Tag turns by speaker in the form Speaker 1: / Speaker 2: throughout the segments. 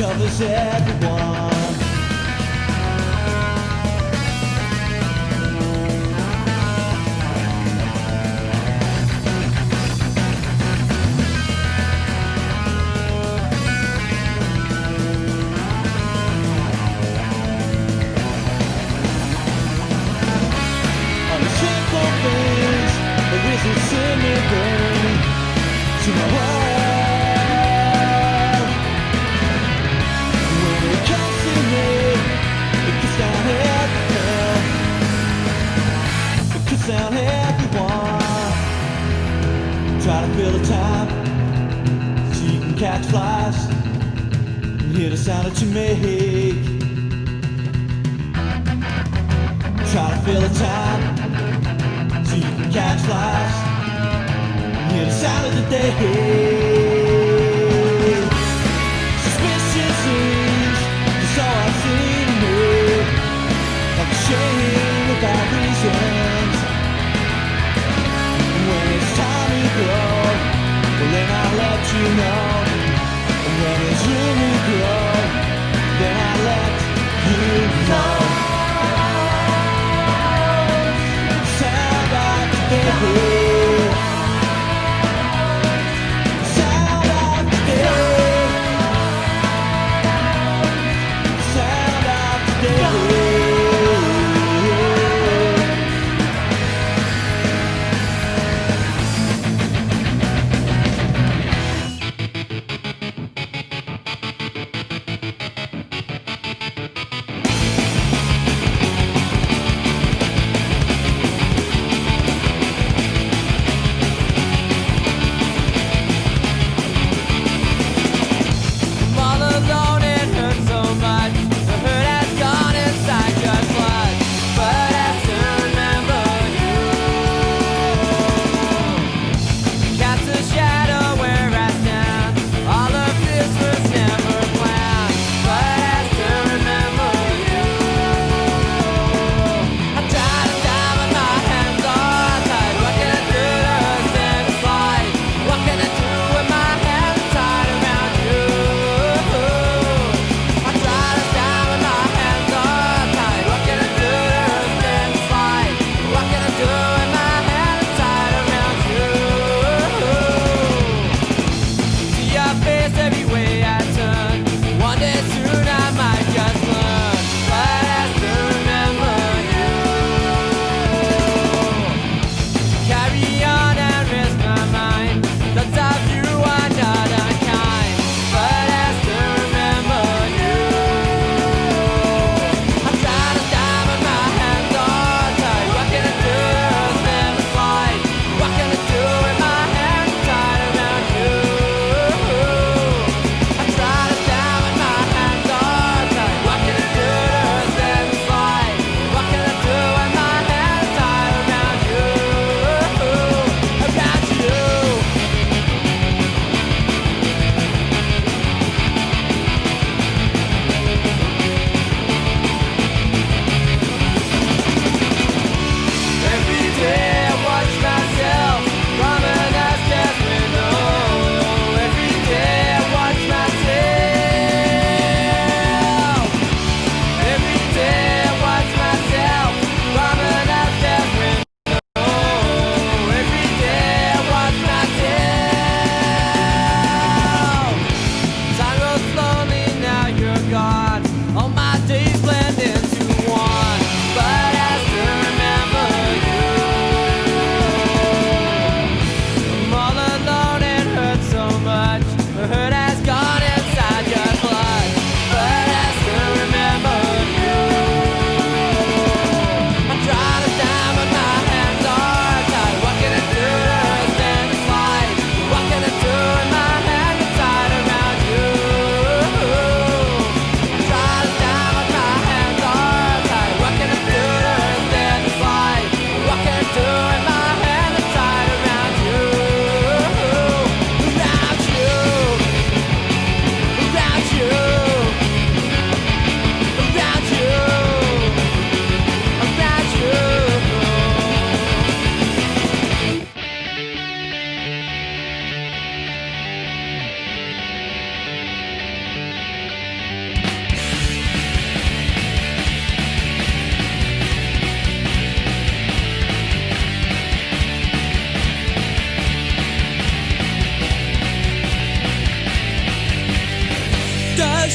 Speaker 1: covers everyone. On the simple things, there is a similar to my world. Down everyone, try to fill the time so you can catch flies and hear the sound that you make. Try to fill the time so you can catch flies and hear the sound of the day. Suspicious is that's all I've seen in me, like a shame without reasons. When it's time to go, well then I'll let you know. And when it's really grow, then I'll let you know. Sound like the baby. Sound like the baby. Sound like the baby.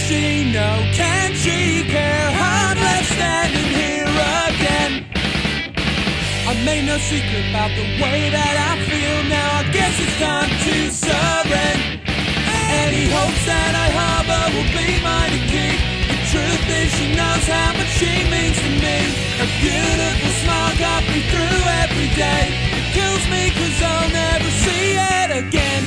Speaker 1: she know? Can she care? I'm left standing here again. I made no secret about the way that I feel. Now I guess it's time to surrender. Any hopes that I harbor will be mine to keep. The truth is she knows how much she means to me. Her beautiful smile got me through every day. It kills me cause I'll never see it again.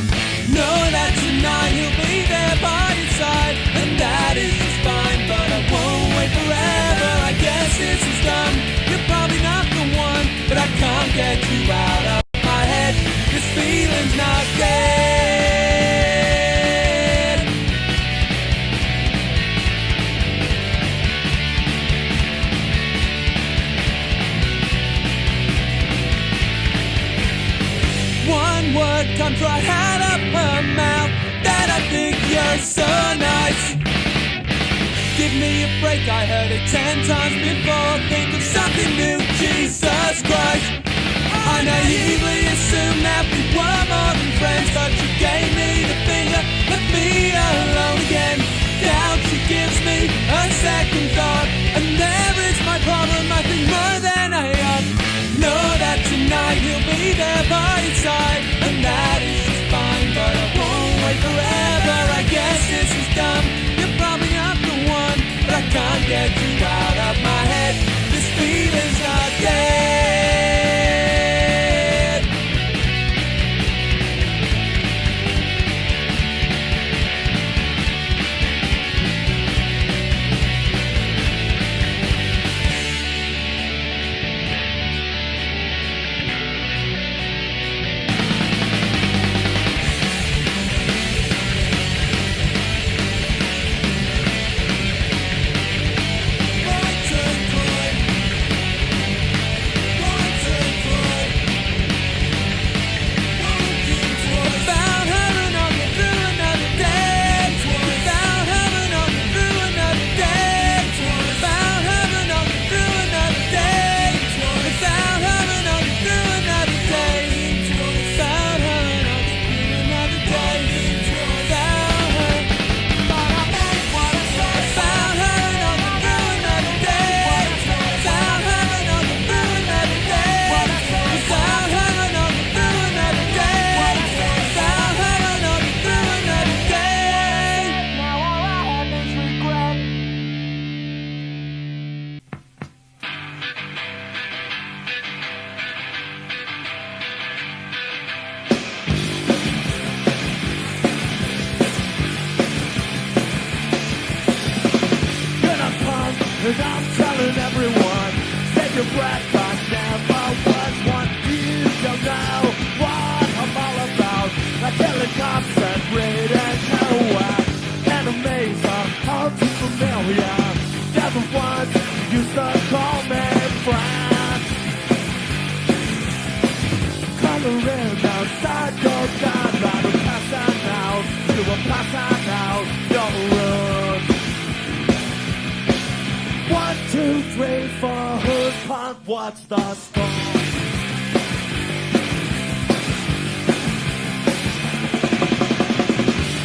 Speaker 1: Know that tonight he'll be there by your side, and that is just fine, but I won't wait forever. I guess this is done. You're probably not the one, but I can't get you out of my head. This feeling's not dead. One word comes right out of her mouth, that I think you're so nice. Give me a break, I heard it 10 times before. Think of something new, Jesus Christ. I naively assumed that we were more than friends, but you gave me the finger, left me alone again. Doubt she gives me a second thought, and there is my problem, I think more than I ought. Know that tonight he'll be there by your side, and that is just fine, but I won't wait forever. I guess this is dumb. You're probably not the one, but I can't get you out of my head. This feeling's not dead.
Speaker 2: What's the score?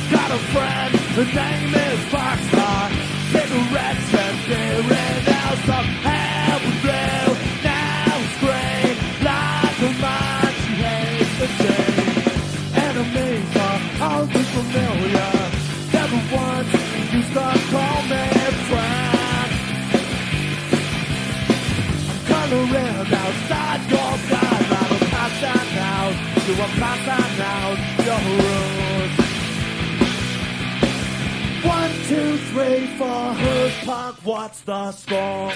Speaker 2: Got a friend, her name is Boxcar. Cigarettes and beer and now some hair with blue. Now it's grey, like a man she hates the day. Enemies are all too familiar. Never once used to call me friend. Around outside your side, I'm passing out, you are passing out your rules. 1, 2, 3, 4, who's punk? What's the score?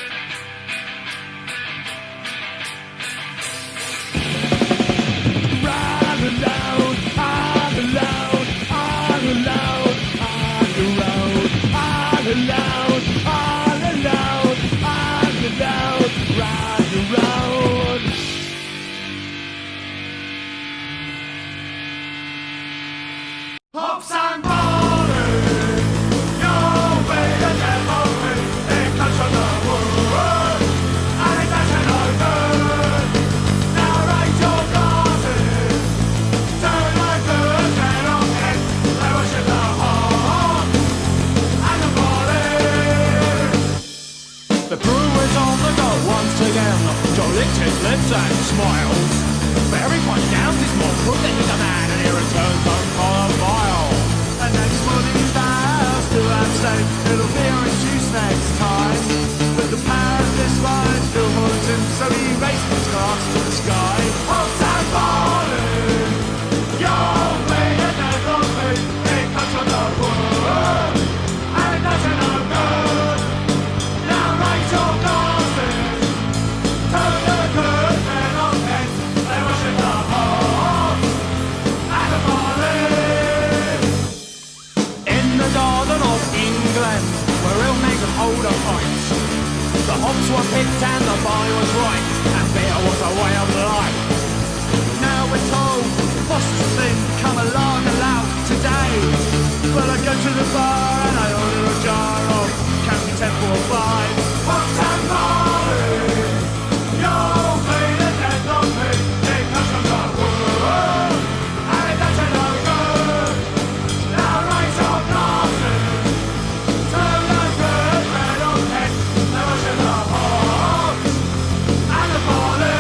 Speaker 2: Ride alone, all alone, all alone, on the road, all alone, all alone, all alone, ride. Road. Hops and borders, your way to memory, they touch on the world, and it doesn't open. Now write your glasses, licks his lips and smiles. But everyone downs his more than he's a man, and he returns home for a while. And next morning he vows to abstain. It'll be orange juice next time. But the power of this wine still haunts him, so he raises his glass to the sky. Hot and falling, you'll be a dead on me. It comes from the wood, and it doesn't no good. Now raise your glasses to the good men of men. They worship the heart and the falling. In the garden of England, where real men could hold a fight, the hops were picked and the vine was right, and beer was a way of life. Now we're told, what's the sin? Come along aloud today. Well, I go to the bar and I order a jar of County 1045. What's that party? You'll be the death of me. It comes from the wood, and it doesn't no good. Now raise your glasses to the good men of men. They worship the heart and the falling.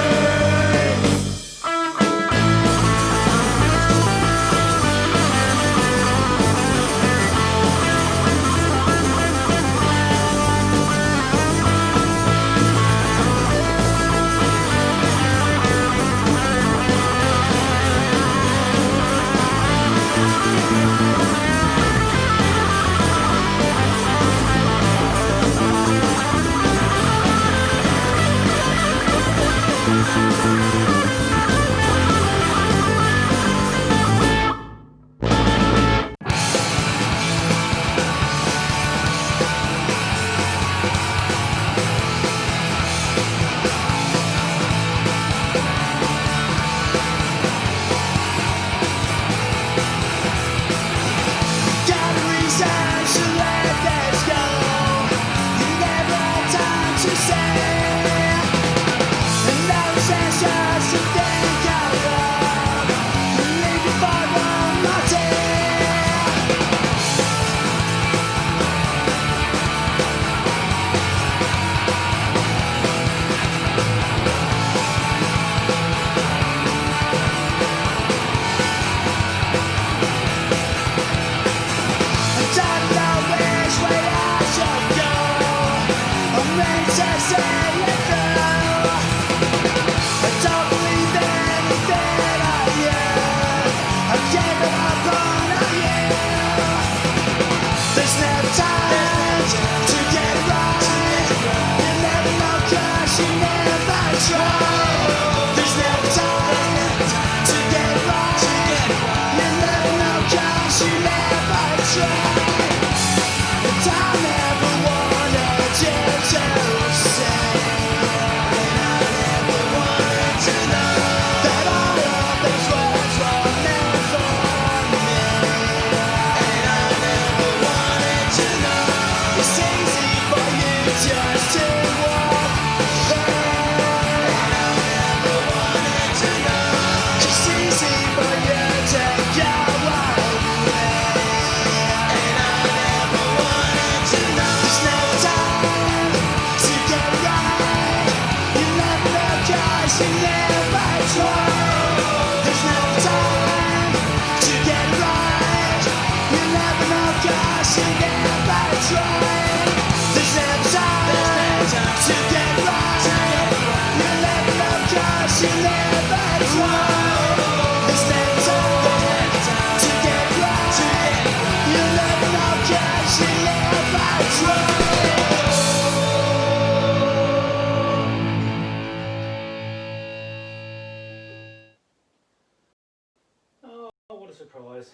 Speaker 2: What a surprise.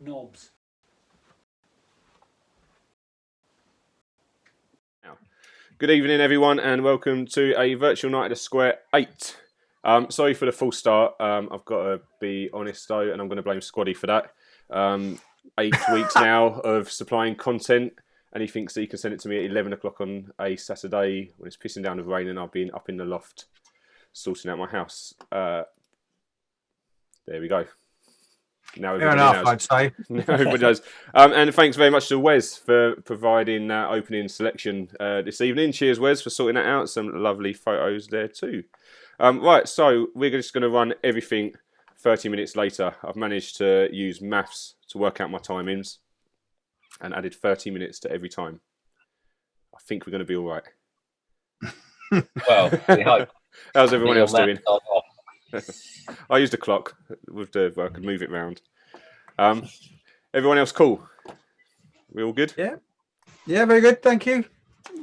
Speaker 2: Knobs.
Speaker 3: Good evening, everyone, and welcome to a virtual night at the Square 8. Sorry for the false start. I've got to be honest, though, and I'm going to blame Squaddy for that. 8 weeks now of supplying content, and he thinks that he can send it to me at 11 o'clock on a Saturday when it's pissing down with rain and I've been up in the loft sorting out my house. There we go. Now
Speaker 4: Fair
Speaker 3: everybody
Speaker 4: enough,
Speaker 3: knows.
Speaker 4: I'd say.
Speaker 3: Now everybody knows. And thanks very much to Wes for providing opening selection this evening. Cheers, Wes, for sorting that out. Some lovely photos there too. Right, so we're just going to run everything 30 minutes later. I've managed to use maths to work out my timings and added 30 minutes to every time. I think we're going to be all right.
Speaker 5: Well, we hope.
Speaker 3: How's everyone else doing?
Speaker 5: Off.
Speaker 3: I used a clock with the I could move it round. Everyone else cool? We all good?
Speaker 4: Yeah, very good. Thank you.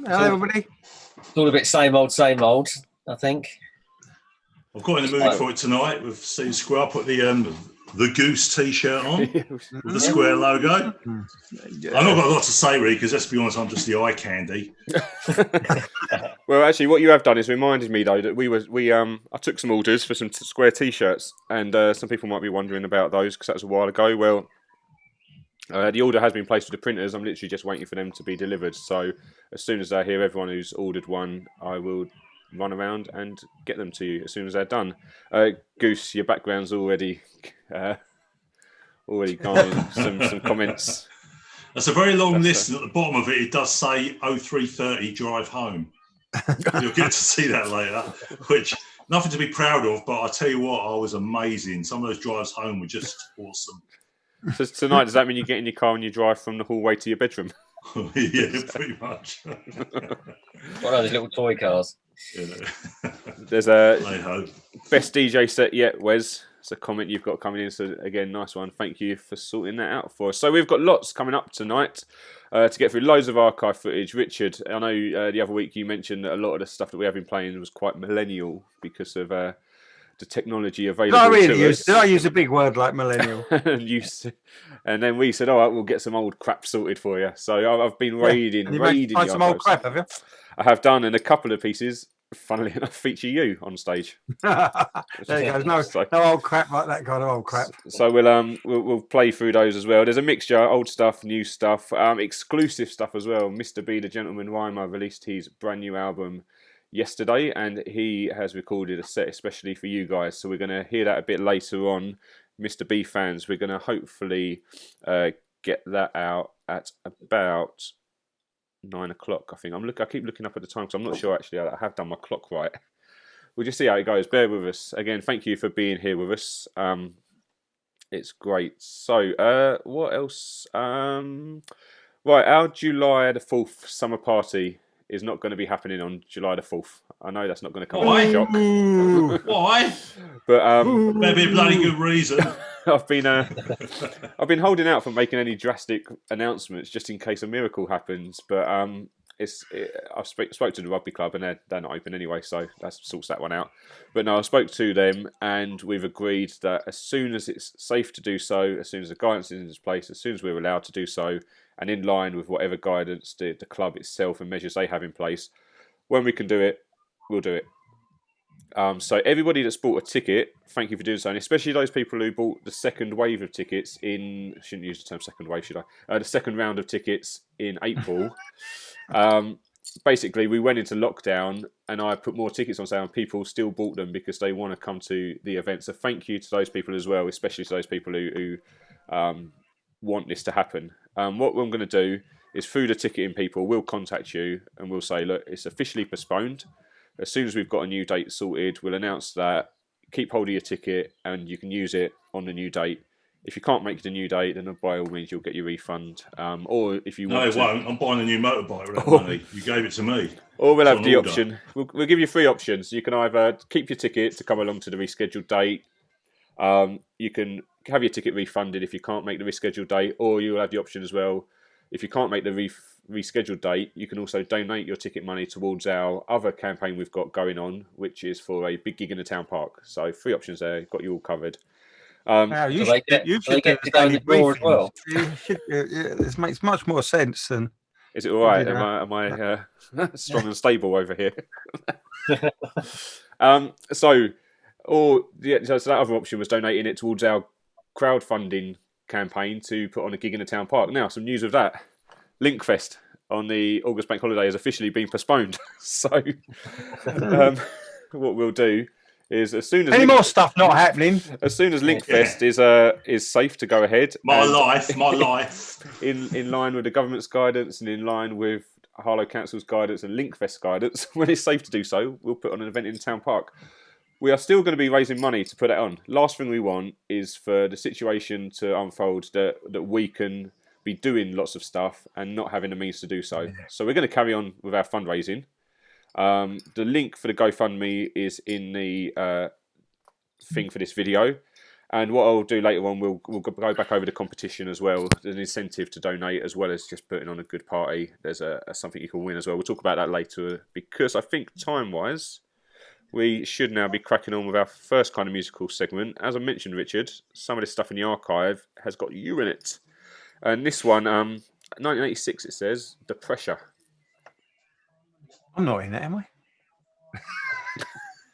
Speaker 4: Hello, everybody.
Speaker 5: It's all a bit same old, I think.
Speaker 6: I've got in the mood for it tonight. We've seen Square. I put the Goose T-shirt on with the Square logo. I've not got a lot to say really, because let's be honest, I'm just the eye candy.
Speaker 3: Well, actually, what you have done is reminded me though that I took some orders for some Square T-shirts, and some people might be wondering about those because that was a while ago. Well, the order has been placed with the printers. I'm literally just waiting for them to be delivered. So as soon as I hear everyone who's ordered one, I will run around and get them to you as soon as they're done. Goose, your background's already gone. some comments.
Speaker 6: That's a very long list, and at the bottom of it does say 0330 drive home. You'll get to see that later, which nothing to be proud of, but I tell you what, I was amazing. Some of those drives home were just awesome.
Speaker 3: So tonight, does that mean you get in your car and you drive from the hallway to your bedroom?
Speaker 6: Yeah, pretty much.
Speaker 5: One of those little toy cars.
Speaker 3: There's a
Speaker 6: hope.
Speaker 3: Best DJ set yet, Wes. It's a comment you've got coming in. So again, nice one. Thank you for sorting that out for us. So we've got lots coming up tonight to get through. Loads of archive footage. Richard, I know the other week you mentioned that a lot of the stuff that we have been playing was quite millennial because of the technology available.
Speaker 4: Did I use a big word like millennial?
Speaker 3: And then we said, all right, we'll get some old crap sorted for you. So I've been raiding
Speaker 4: find some old crap, have you?
Speaker 3: I have done, and a couple of pieces, funnily enough, feature you on stage.
Speaker 4: There you go. No old crap like that kind of old crap.
Speaker 3: So we'll play through those as well. There's a mixture, old stuff, new stuff, exclusive stuff as well. Mr. B, the Gentleman Rhymer, released his brand new album yesterday, and he has recorded a set especially for you guys. So we're going to hear that a bit later on. Mr. B fans, we're going to hopefully get that out at about 9 o'clock, I think. I keep looking up at the time because I'm not sure actually I have done my clock right. We'll just see how it goes. Bear with us. Again, thank you for being here with us. It's great. So, what else? Right, our July the 4th summer party is not going to be happening on July the 4th. I know that's not going to come as a shock.
Speaker 6: Why?
Speaker 3: But
Speaker 6: maybe a bloody good reason.
Speaker 3: I've been holding out for making any drastic announcements just in case a miracle happens. But I've spoke to the rugby club and they're not open anyway, so that sorts that one out. But no, I spoke to them and we've agreed that as soon as it's safe to do so, as soon as the guidance is in place, as soon as we're allowed to do so, and in line with whatever guidance the club itself and measures they have in place, when we can do it, we'll do it. So everybody that's bought a ticket, thank you for doing so, and especially those people who bought the second wave of tickets I shouldn't use the term second wave, should I? The second round of tickets in April. Basically, we went into lockdown and I put more tickets on sale and people still bought them because they want to come to the event. So thank you to those people as well, especially to those people who want this to happen. What I'm going to do is through the ticketing people, we'll contact you and we'll say, look, it's officially postponed. As soon as we've got a new date sorted, we'll announce that. Keep hold of your ticket and you can use it on the new date. If you can't make the new date, then by all means you'll get your refund. Or if you want
Speaker 6: it won't. I'm buying a new motorbike with that money. You gave it to me.
Speaker 3: Or we'll have the option. We'll give you 3 options. You can either keep your ticket to come along to the rescheduled date. You can have your ticket refunded if you can't make the rescheduled date, or you'll have the option as well. If you can't make the rescheduled date, you can also donate your ticket money towards our other campaign we've got going on, which is for a big gig in the town park. So 3 options there. Got you all covered.
Speaker 4: You should get to go in the door as well. This makes much more sense than.
Speaker 3: Is it all right? Am I strong and stable over here? So that other option was donating it towards our crowdfunding campaign to put on a gig in the town park. Now, some news of that. Linkfest on the August bank holiday has officially been postponed. So what we'll do is as soon as
Speaker 4: any more stuff not happening.
Speaker 3: As soon as Linkfest is safe to go ahead.
Speaker 6: My life.
Speaker 3: In line with the government's guidance and in line with Harlow Council's guidance and Linkfest guidance, when it's safe to do so, we'll put on an event in Town Park. We are still going to be raising money to put it on. Last thing we want is for the situation to unfold that we can be doing lots of stuff and not having the means to do so. So we're going to carry on with our fundraising. The link for the GoFundMe is in the thing for this video, and what I'll do later on, we'll go back over the competition as well. There's an incentive to donate as well as just putting on a good party. There's something you can win as well. We'll talk about that later, because I think time-wise, we should now be cracking on with our first kind of musical segment. As I mentioned, Richard, some of this stuff in the archive has got you in it, and this one, 1986, it says The Pressure.
Speaker 4: I'm not in it, am I?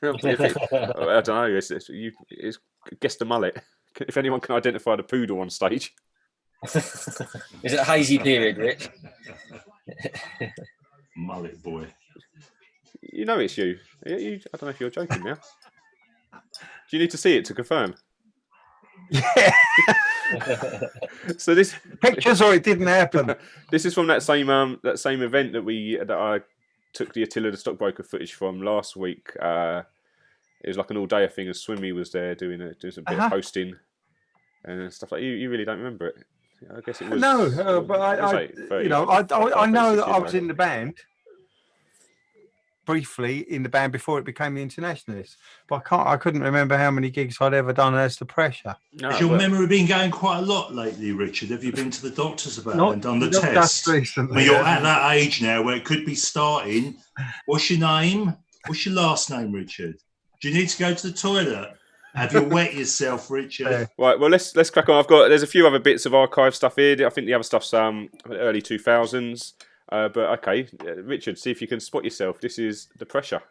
Speaker 3: I don't know. It's guess the mullet. If anyone can identify the poodle on stage.
Speaker 5: Is it a hazy period, Rich?
Speaker 6: Mullet boy.
Speaker 3: You know it's you. I don't know if you're joking now. Do you need to see it to confirm?
Speaker 4: Yeah.
Speaker 3: So this
Speaker 4: pictures, or it didn't happen.
Speaker 3: This is from that same event that I took the Attila the Stockbroker footage from last week. It was like an all-day thing, and Swimmy was there doing some bit of hosting and stuff like that. You really don't remember it? I guess it was.
Speaker 4: No, but I know that I was in the band briefly in the band before it became the Internationalists, but I couldn't remember how many gigs I'd ever done as The Pressure.
Speaker 6: Has your memory been going quite a lot lately, Richard? Have you been to the doctors about it and done the test?
Speaker 4: Recently.
Speaker 6: Well, you're at that age now where it could be starting. What's your name? What's your last name, Richard? Do you need to go to the toilet? Have you wet yourself, Richard?
Speaker 4: Yeah.
Speaker 3: Right. Well, let's crack on. There's a few other bits of archive stuff here. I think the other stuff's early 2000s. But okay, Richard, see if you can spot yourself. This is The Pressure.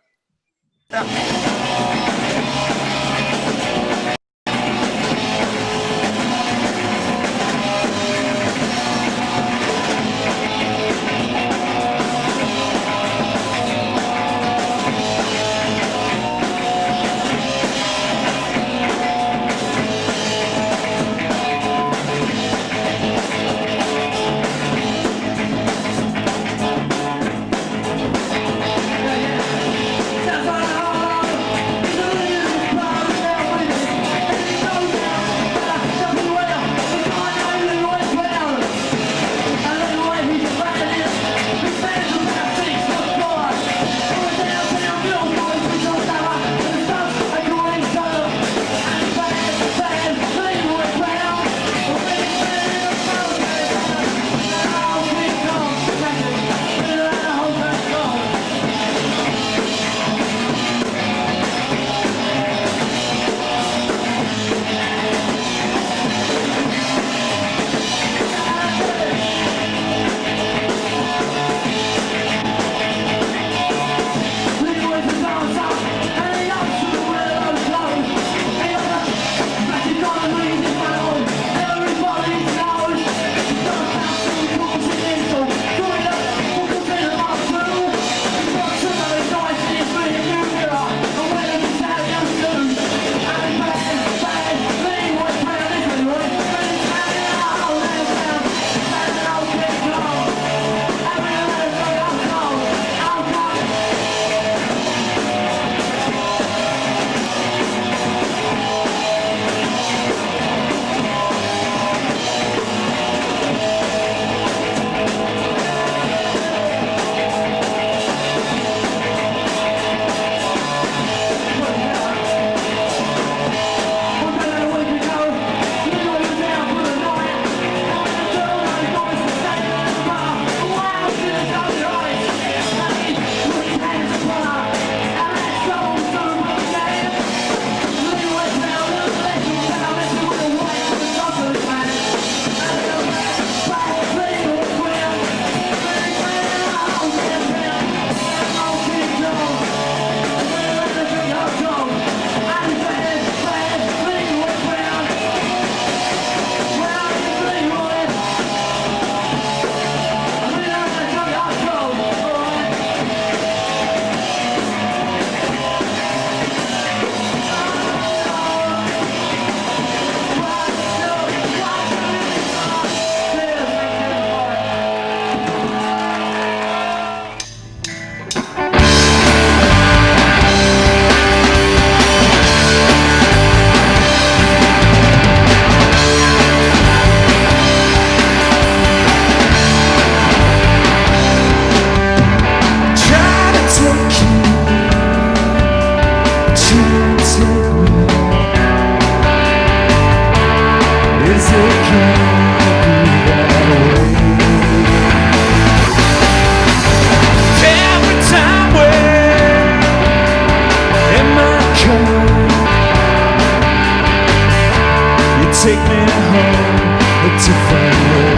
Speaker 2: Take me home a different way.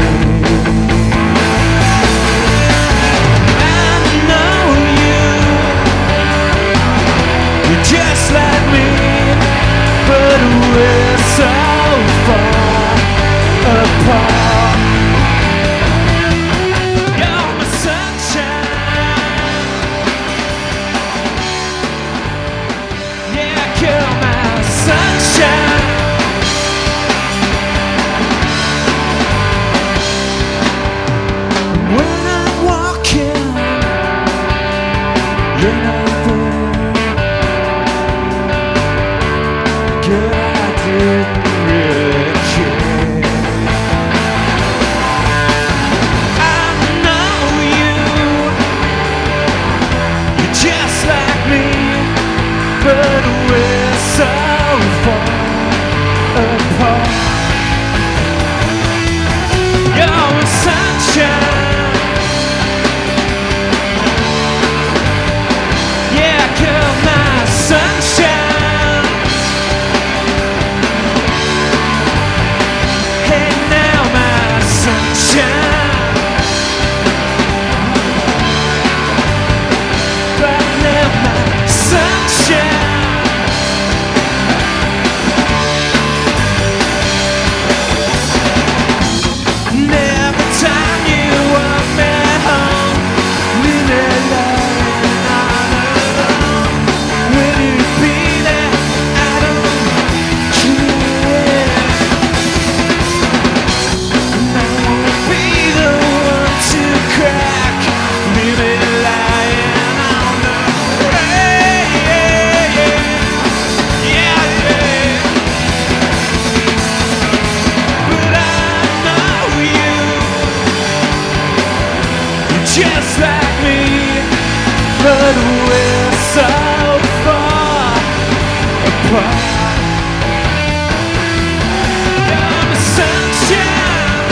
Speaker 2: I know you're just like me, but we're so far apart. You're my sunshine, yeah, you're my sunshine. But we're so far apart. You're a sunshine, yeah, girl, my sunshine. Hey, now my sunshine. Right now my sunshine. Just like me, but we're so far apart. You're my sunshine,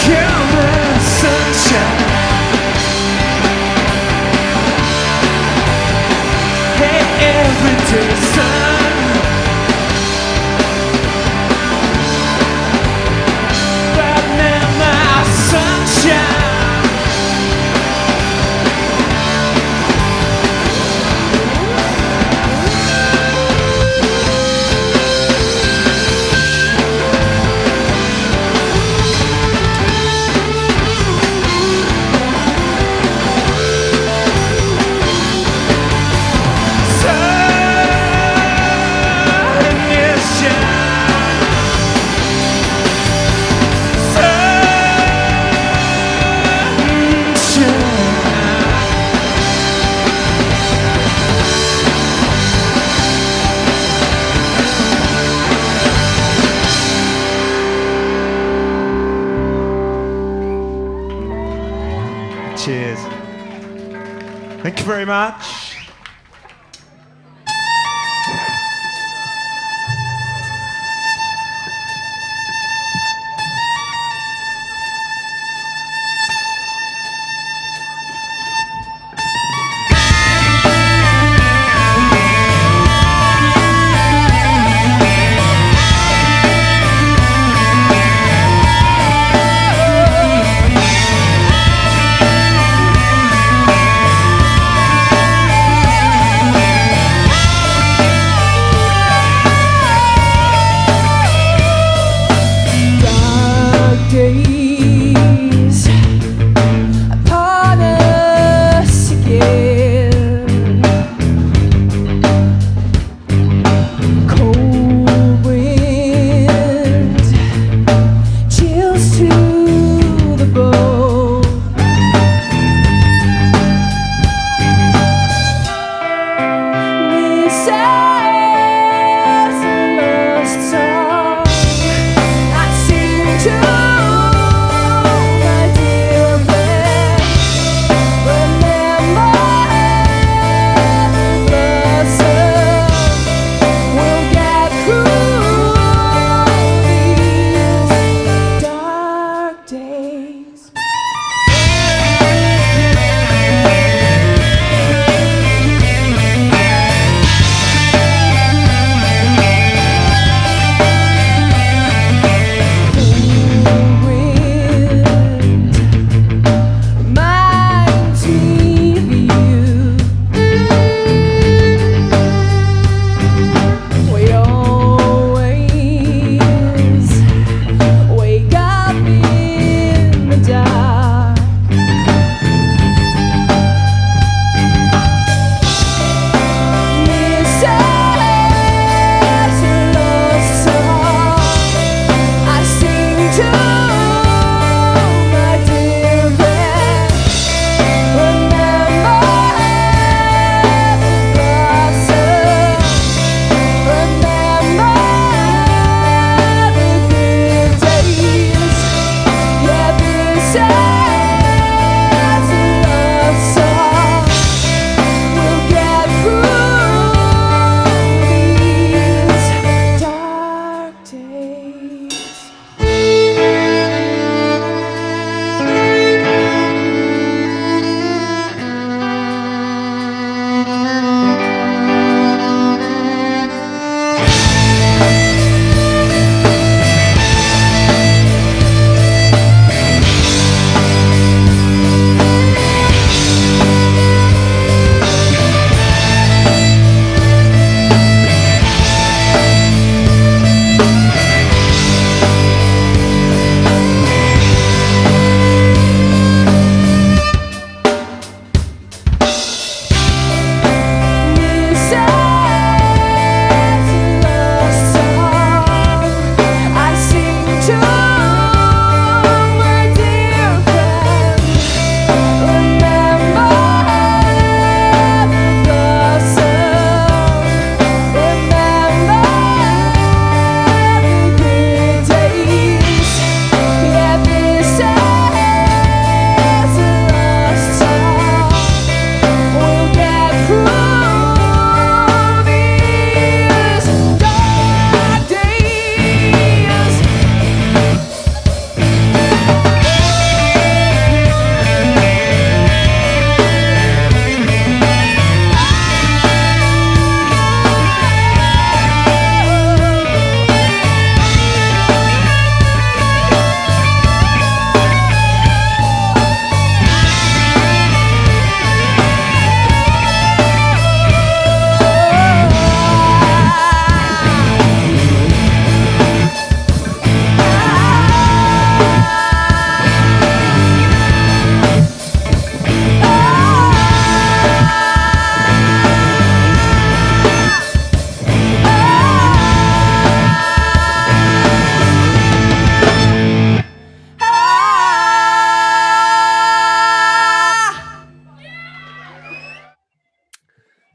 Speaker 2: you're my sunshine. Hey, everyday sun. Cheers. Thank you very much.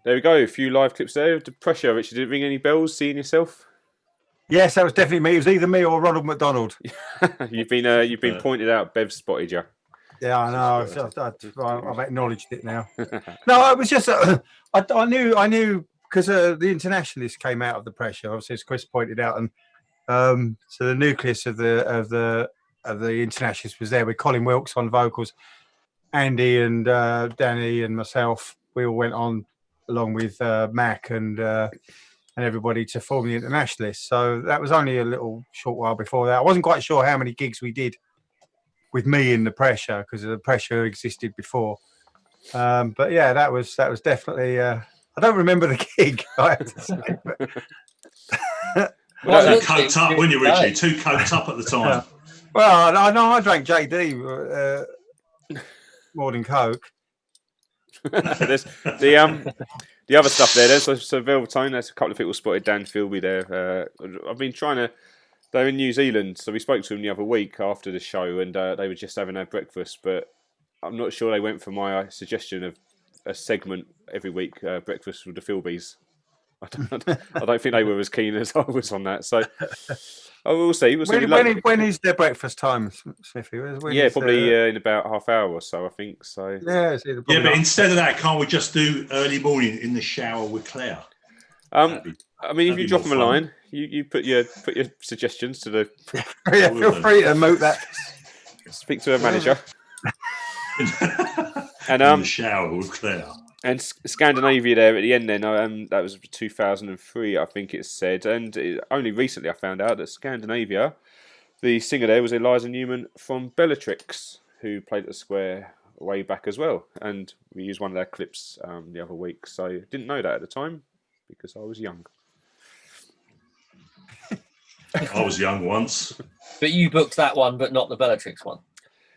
Speaker 3: There we go. A few live clips there. The pressure, Richard. Did it ring any bells? Seeing yourself?
Speaker 4: Yes, that was definitely me. It was either me or Ronald McDonald.
Speaker 3: You've been pointed out. Bev spotted you.
Speaker 4: Yeah, I know. I've acknowledged it now. No, it was just I knew because the Internationalists came out of the pressure. Obviously, as Chris pointed out, and so the nucleus of the Internationalists was there with Colin Wilkes on vocals, Andy and Danny and myself. We all went on along with Mac and everybody to form the Internationalists. So that was only a little short while before that. I wasn't quite sure how many gigs we did with me in the pressure because the pressure existed before. But yeah, that was definitely. I don't remember the gig. I have to say, but...
Speaker 6: Well, too coked up, weren't you, Richie? Too coked up at the time.
Speaker 4: Well, I know I drank JD more than Coke.
Speaker 3: There's the other stuff there. There's so Velvetone. There's a couple of people spotted Dan Philby there. I've been trying to. They're in New Zealand, so we spoke to them the other week after the show, and they were just having their breakfast. But I'm not sure they went for my suggestion of a segment every week, breakfast with the Philbys. I don't think they were as keen as I was on that. So we'll see.
Speaker 4: When is their breakfast time, Smithy?
Speaker 3: Probably in about half hour or so, I think. So
Speaker 6: but instead of that, can't we just do early morning in the shower with Claire?
Speaker 3: I mean, if you drop them a line, you put your suggestions to the.
Speaker 4: Yeah, feel free to moot that.
Speaker 3: Speak to a manager.
Speaker 6: And in the shower with Claire.
Speaker 3: And Skandinavia there at the end then, that was 2003, I think it said. And only recently I found out that Skandinavia, the singer there was Eliza Newman from Bellatrix, who played at the Square way back as well. And we used one of their clips the other week. So didn't know that at the time because I was young.
Speaker 6: I was young once.
Speaker 5: But you booked that one, but not the Bellatrix one.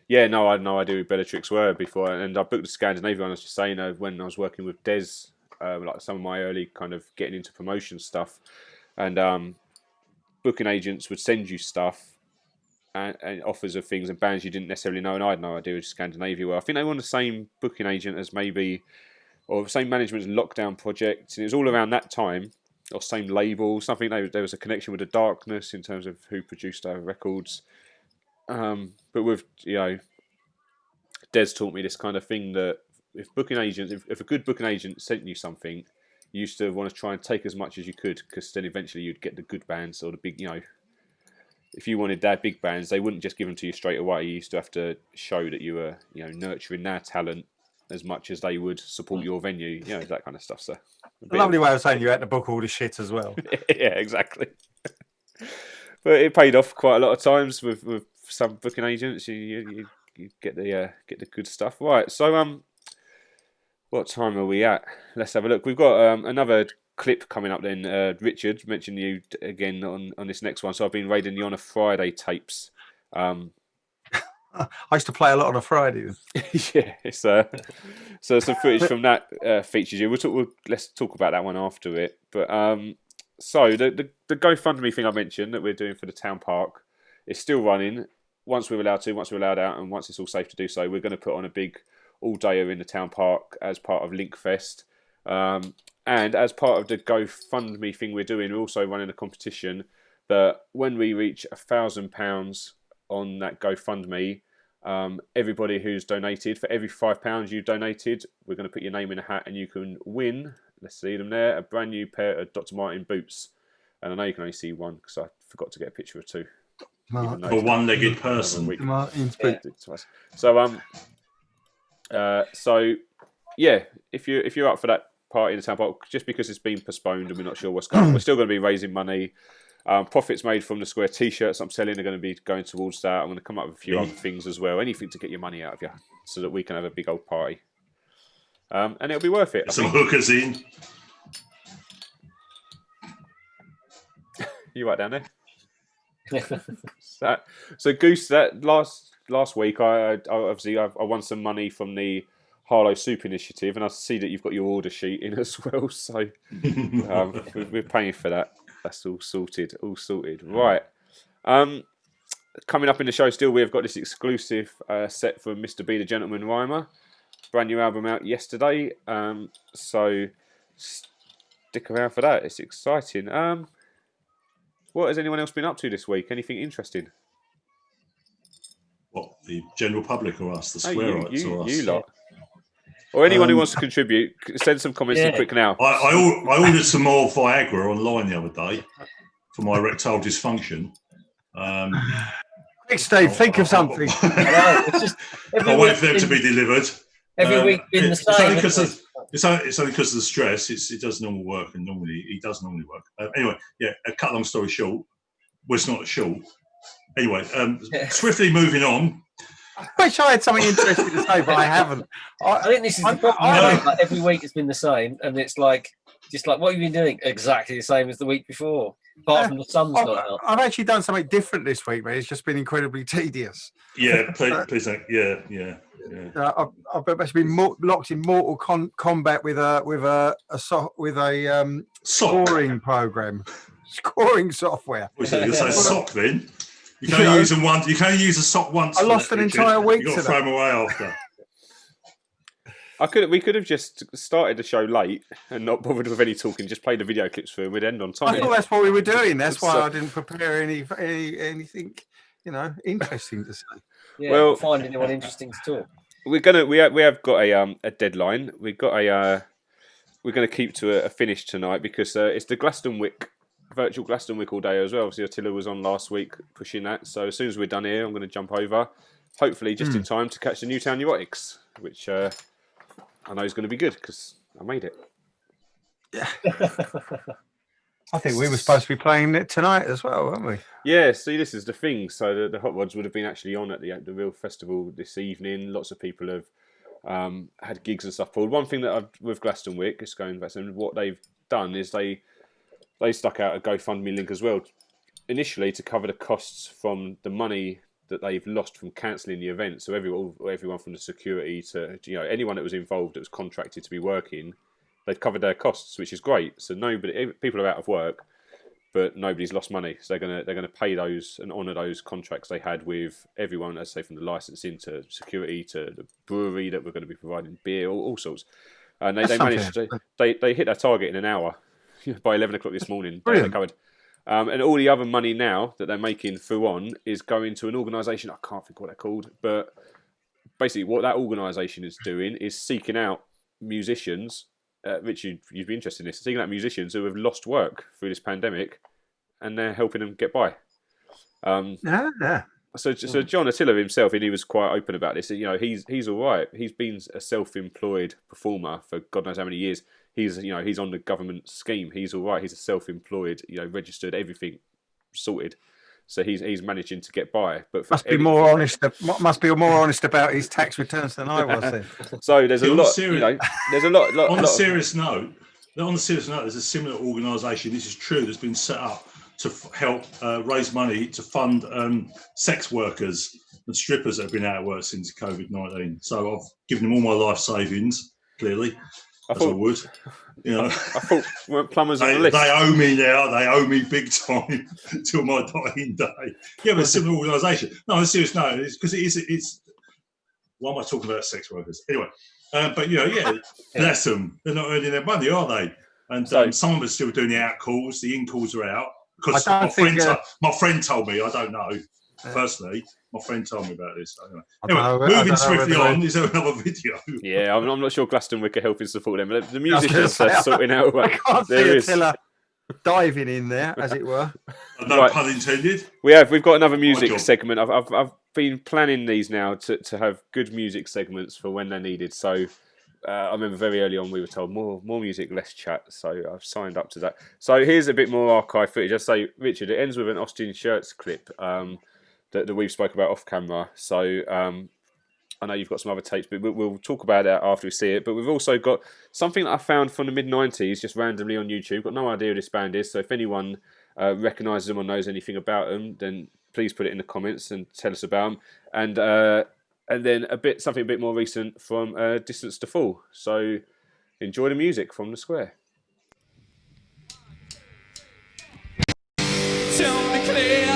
Speaker 3: Yeah, no, I had no idea who Bellatrix were before, and I booked the Scandinavia one. I was just saying when I was working with Des, like some of my early kind of getting into promotion stuff, and booking agents would send you stuff and offers of things and bands you didn't necessarily know, and I had no idea who Scandinavia were. I think they were on the same booking agent as maybe, or the same management as Lockdown Project, and it was all around that time, or same label, something. There was a connection with The Darkness in terms of who produced our records. But with Des taught me this kind of thing that if booking agents, if a good booking agent sent you something, you used to want to try and take as much as you could, because then eventually you'd get the good bands or the big, if you wanted their big bands, they wouldn't just give them to you straight away. You used to have to show that you were, nurturing their talent as much as they would support your venue, that kind of stuff. So,
Speaker 4: a lovely way of saying you had to book all the shit as well.
Speaker 3: Yeah, exactly. But it paid off quite a lot of times with some booking agents. You get the good stuff. Right. So what time are we at? Let's have a look. We've got another clip coming up. Then Richard mentioned you again on this next one. So I've been raiding the On a Friday tapes.
Speaker 4: I used to play a lot on a Friday.
Speaker 3: Yeah, it's so some footage from that features you. Let's talk about that one after it. But so the GoFundMe thing I mentioned that we're doing for the town park is still running. Once we're allowed out, and once it's all safe to do so, we're going to put on a big all-dayer in the town park as part of Linkfest. And as part of the GoFundMe thing we're doing, we're also running a competition that when we reach £1,000 on that GoFundMe, everybody who's donated, for every £5 you've donated, we're going to put your name in a hat and you can win, let's see them there, a brand new pair of Dr. Martin boots. And I know you can only see one because I forgot to get a picture of two.
Speaker 6: For one-legged person.
Speaker 4: Martin's boots.
Speaker 3: So yeah, if you're up for that party in the town park, just because it's been postponed and we're not sure what's going on, we're still going to be raising money. Profits made from the Square T-shirts I'm selling are going to be going towards that. I'm going to come up with a few other things as well, anything to get your money out of you, so that we can have a big old party, and it'll be worth it.
Speaker 6: Some hookers in.
Speaker 3: You right down there? So Goose, that last week, I won some money from the Harlow Soup Initiative, and I see that you've got your order sheet in as well. So we're paying for that. That's all sorted. Right. Coming up in the show still, we've got this exclusive set from Mr. B the Gentleman Rhymer. Brand new album out yesterday. So stick around for that. It's exciting. What has anyone else been up to this week? Anything interesting?
Speaker 6: What, the general public or us? The squareites or us?
Speaker 3: You lot. Or anyone who wants to contribute, send some comments in quick now.
Speaker 6: I ordered some more Viagra online the other day for my erectile dysfunction.
Speaker 4: Quick, Steve, think of something.
Speaker 6: I wait for them to be delivered.
Speaker 5: Every week been the same.
Speaker 6: It's only because of the stress. It does normal work, and it does normally work. Anyway, yeah. Cut long story short, well, it's not short. Anyway, swiftly moving on.
Speaker 4: I wish I had something interesting to say, but I haven't.
Speaker 5: I think this is the problem. Like, every week it's been the same, and it's just like, what have you been doing? Exactly the same as the week before, apart from the sun's not out.
Speaker 4: I've actually done something different this week, but it's just been incredibly tedious.
Speaker 6: Yeah, please don't. Yeah.
Speaker 4: I've actually been locked in Mortal Kombat with a scoring program, scoring software.
Speaker 6: You're saying sock then? You can only use them once. You can only use a sock once.
Speaker 4: I lost an entire week.
Speaker 6: You got to throw them away after.
Speaker 3: We could have just started the show late and not bothered with any talking. Just played the video clips for, and we'd end on time.
Speaker 4: I thought that's what we were doing. That's why I didn't prepare anything, interesting to say.
Speaker 5: Yeah, well, find anyone interesting to talk.
Speaker 3: We have got a deadline. We're going to keep to a finish tonight because it's the Glastonwick. Virtual Glastonwick all day as well. Obviously, Attila was on last week pushing that. So as soon as we're done here, I'm going to jump over, hopefully just in time to catch the Newtown Neurotics, which I know is going to be good because I made it.
Speaker 4: Yeah. I think we were supposed to be playing it tonight as well, weren't we?
Speaker 3: Yeah, see, this is the thing. So the Hot Rods would have been actually on at the real festival this evening. Lots of people have had gigs and stuff pulled. One thing that with Glastonwick, just going back to what they've done is they stuck out a GoFundMe link as well, initially to cover the costs from the money that they've lost from cancelling the event. So everyone from the security to anyone that was involved that was contracted to be working, they've covered their costs, which is great. So people are out of work, but nobody's lost money. So they're gonna pay those and honour those contracts they had with everyone, as say from the licensing to security to the brewery that we're going to be providing beer, all sorts. And they managed they hit their target in an hour. By 11 o'clock this morning, they covered. And all the other money now that they're making through is going to an organisation, I can't think what they're called, but basically what that organisation is doing is seeking out musicians. Richard, you'd be interested in this. Seeking out musicians who have lost work through this pandemic, and they're helping them get by. So John Attila himself, and he was quite open about this. You know, he's all right. He's been a self-employed performer for God knows how many years. He's on the government scheme. He's all right. He's a self-employed, registered, everything sorted. So he's managing to get by. But
Speaker 4: must be more honest about his tax returns than I was then.
Speaker 3: So there's a lot. There's a lot.
Speaker 6: On a serious note, there's a similar organisation. This is true. That's been set up to help raise money to fund sex workers and strippers that have been out of work since COVID-19. So I've given them all my life savings, clearly, I would. I
Speaker 3: thought weren't plumbers on the list.
Speaker 6: They owe me now. They owe me big time till my dying day. Yeah, but a similar organisation. No, on a serious note, because it's. Why am I talking about sex workers? Anyway, but bless them. They're not earning their money, are they? And some of them are still doing the out calls. The in calls are out. Because my friend told me, I don't know personally. My friend told me about this. Anyway, moving swiftly on, is there another video?
Speaker 3: Yeah, I'm not sure Glastonbury are helping support them, but the musicians are sorting out.
Speaker 4: I can't see Attila diving in there, as it were.
Speaker 6: No pun intended.
Speaker 3: We've got another music segment. I've been planning these now to have good music segments for when they're needed. So. I remember very early on we were told more music, less chat, so I've signed up to that. So here's a bit more archive footage. I say, Richard, it ends with an Austin Shirts clip that we've spoke about off camera. So I know you've got some other tapes, but we'll talk about that after we see it. But we've also got something that I found from the mid-90s, just randomly on YouTube. Got no idea who this band is, so if anyone recognises them or knows anything about them, then please put it in the comments and tell us about them. And then something a bit more recent from Distance to Fall. So enjoy the music from the Square.
Speaker 1: Tell me clear,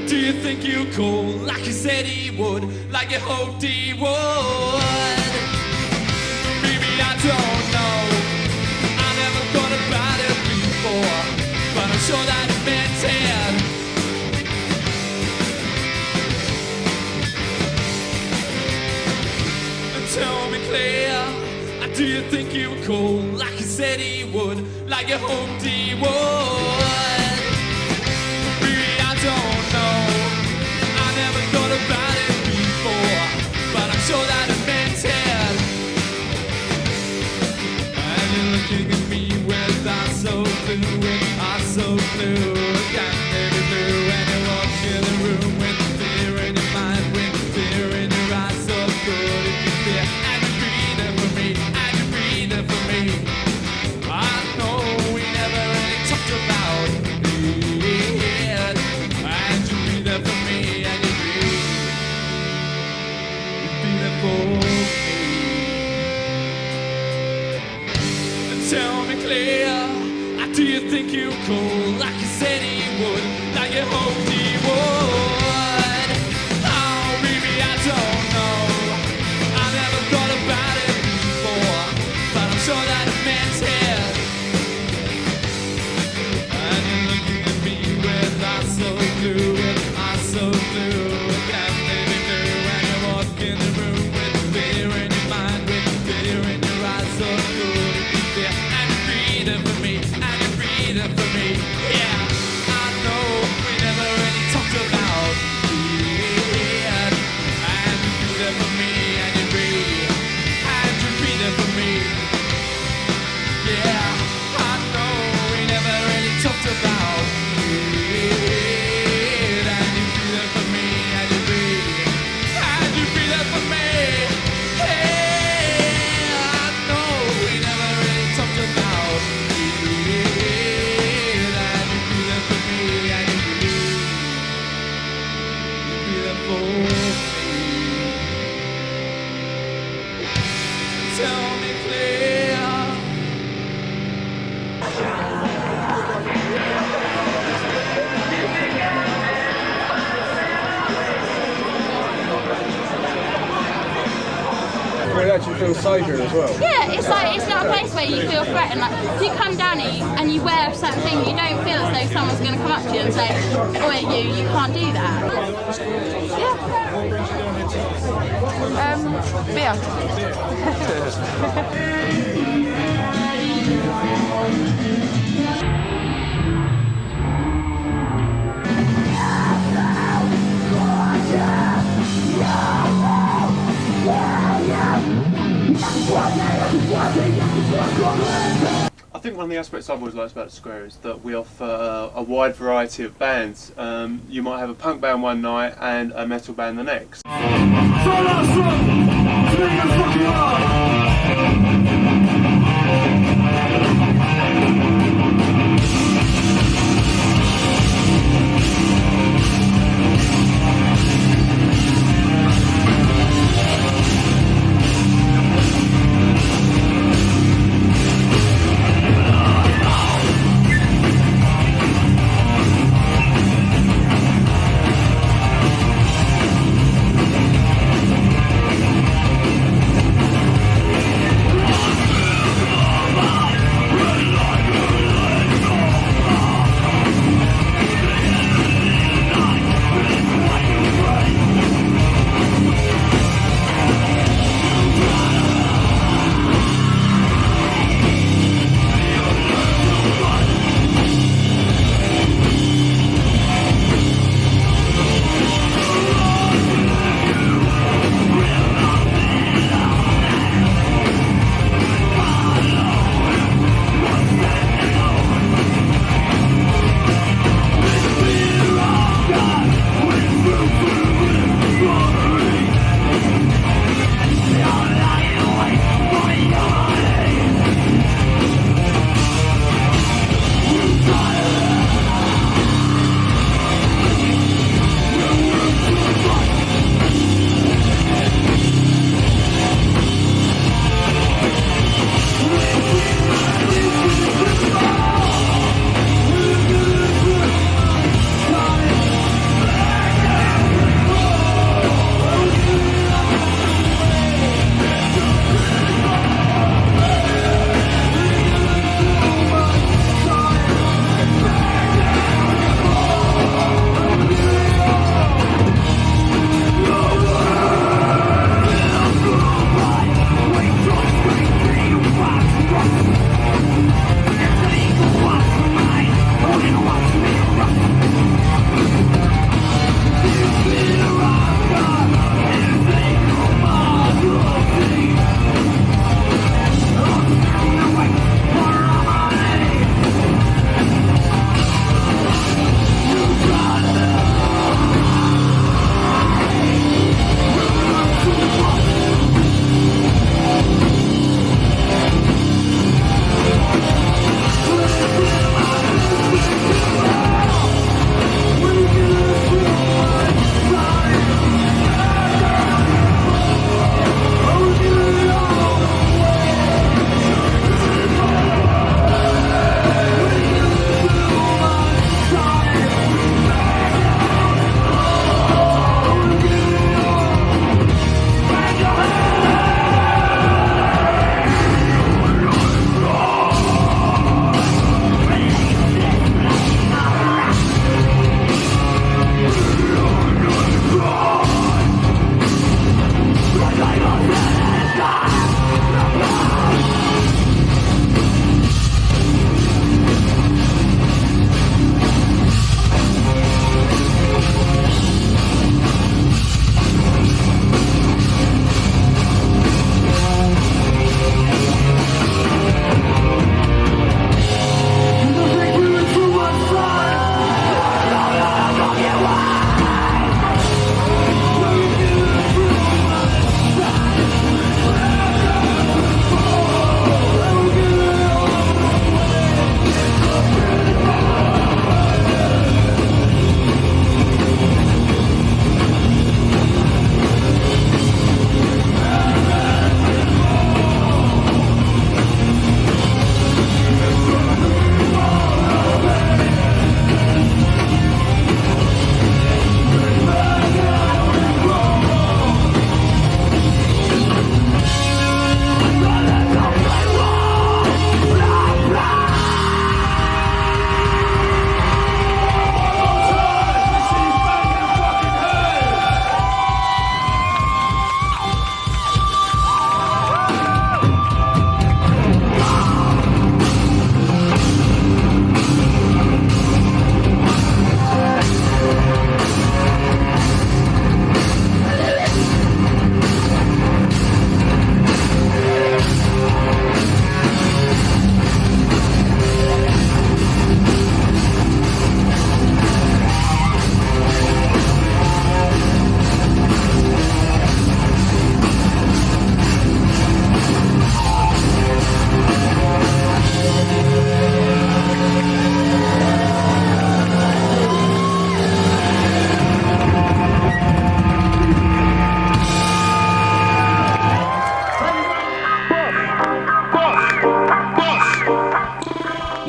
Speaker 1: do you think you cool like you said he would, like you hoped he would? Maybe I don't know, I never thought about it before, but I'm sure that it meant it. Tell me clear, do you think you were cool like you said he would, like you hoped he would? Maybe I don't know, I never thought about it before, but I'm sure that it meant it. And you're looking at me with eyes so blue, yeah, baby blue, and you walk in the room with fear in your mind, with fear in your eyes, so good. And you breathe it for me, and you breathe it for me. I know we never really talked about it. And you breathe it for me, and you breathe it for me. Tell me clear, do you think you cool like you said he would, like you hoped he would? Oh, baby, I don't know. Thought about it before, but I'm sure that it meant it. And you're looking at me with eyes so blue, yeah, baby blue. And you walk in the room with fear in your mind, with fear in your eyes, so good. Yeah, and you breathe it for me, and you breathe it for me. Yeah, I know we never really talked about it. And you breathe it for me, and you breathe. For me, yeah, I know we never really talked about it. And you feel it for me, and you breathe, and you feel it for me. Yeah, I know we never really talked about it. And you feel it for me, and you breathe, you feel it for me. Tell me clear.
Speaker 7: You actually feel safer as well.
Speaker 8: Yeah, it's like it's not a place where you feel threatened. Like if you come down here and you wear a certain thing, you don't feel as though someone's going to come up to you and say, "Oh, you can't do that." Yeah. Beer.
Speaker 9: I think one of the aspects I've always liked about the Square is that we offer a wide variety of bands. You might have a punk band one night and a metal band the next.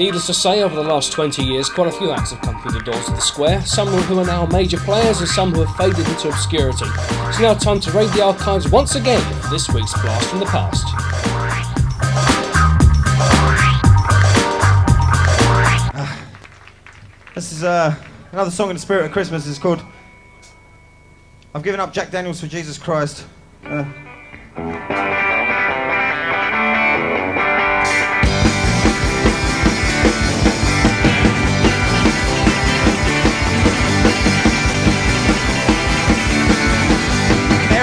Speaker 10: Needless to say, over the last 20 years, quite a few acts have come through the doors of the Square, some who are now major players and some who have faded into obscurity. It's now time to raid the archives once again for this week's Blast from the Past.
Speaker 11: This is another song in the spirit of Christmas. It's called I've Given Up Jack Daniels for Jesus Christ. There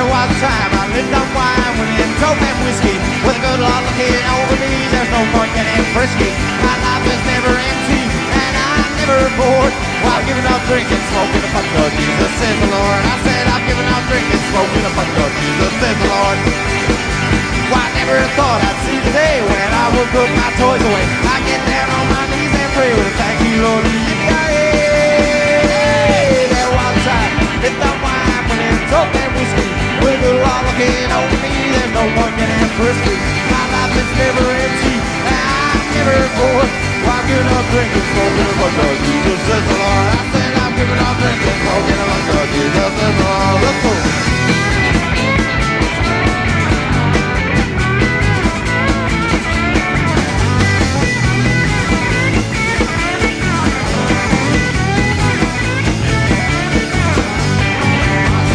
Speaker 11: was a time I lived on wine when in dope and whiskey. With a good lot looking over me, there's no point getting frisky. My life is never empty and I'm never bored. While giving up drinking, smoking a fuck God, Jesus says the Lord. I said I've given up drinking, smoking a fuck God, Jesus says the Lord. Well, I never thought I'd see the day when I would put my toys away. I get down on my knees and pray with a thank you, Lord. There was a time, lift up wine when it's dope and whiskey. With a lot looking over me, there's no point getting frisky. My life is never empty, and I'm never bored. Well, I'm giving up drinking, smoking a fuck God, Jesus says the Lord. I said I'm giving up drinking, smoking a fuck God, Jesus says the Lord. Let's go.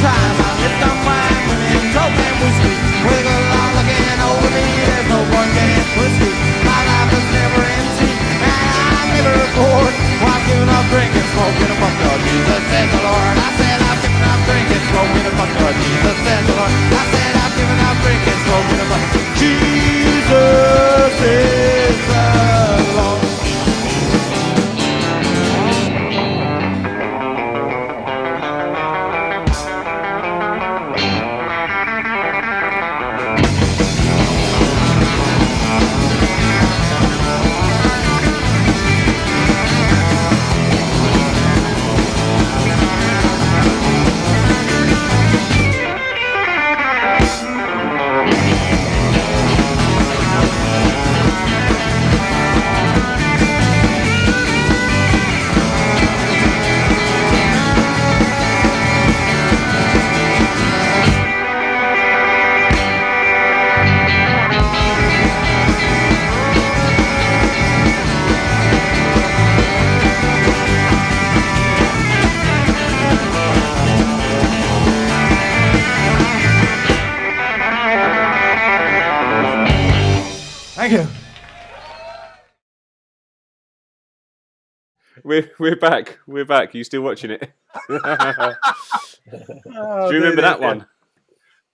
Speaker 11: Time I lift up wine when it's dope and whiskey. With a lot looking over me, there's no one getting frisky. My life is never empty, and I'm never bored. Well, I'm giving up drinking, smoking a fuck God, Jesus says the Lord. I said I'm giving up drinking, smoking a fuck God, Jesus says the Lord. I said I'm giving up drinking, smoking a fuck God, Jesus is the Lord. Thank you.
Speaker 3: We're back. We're back. Are you still watching it? Do you remember that one?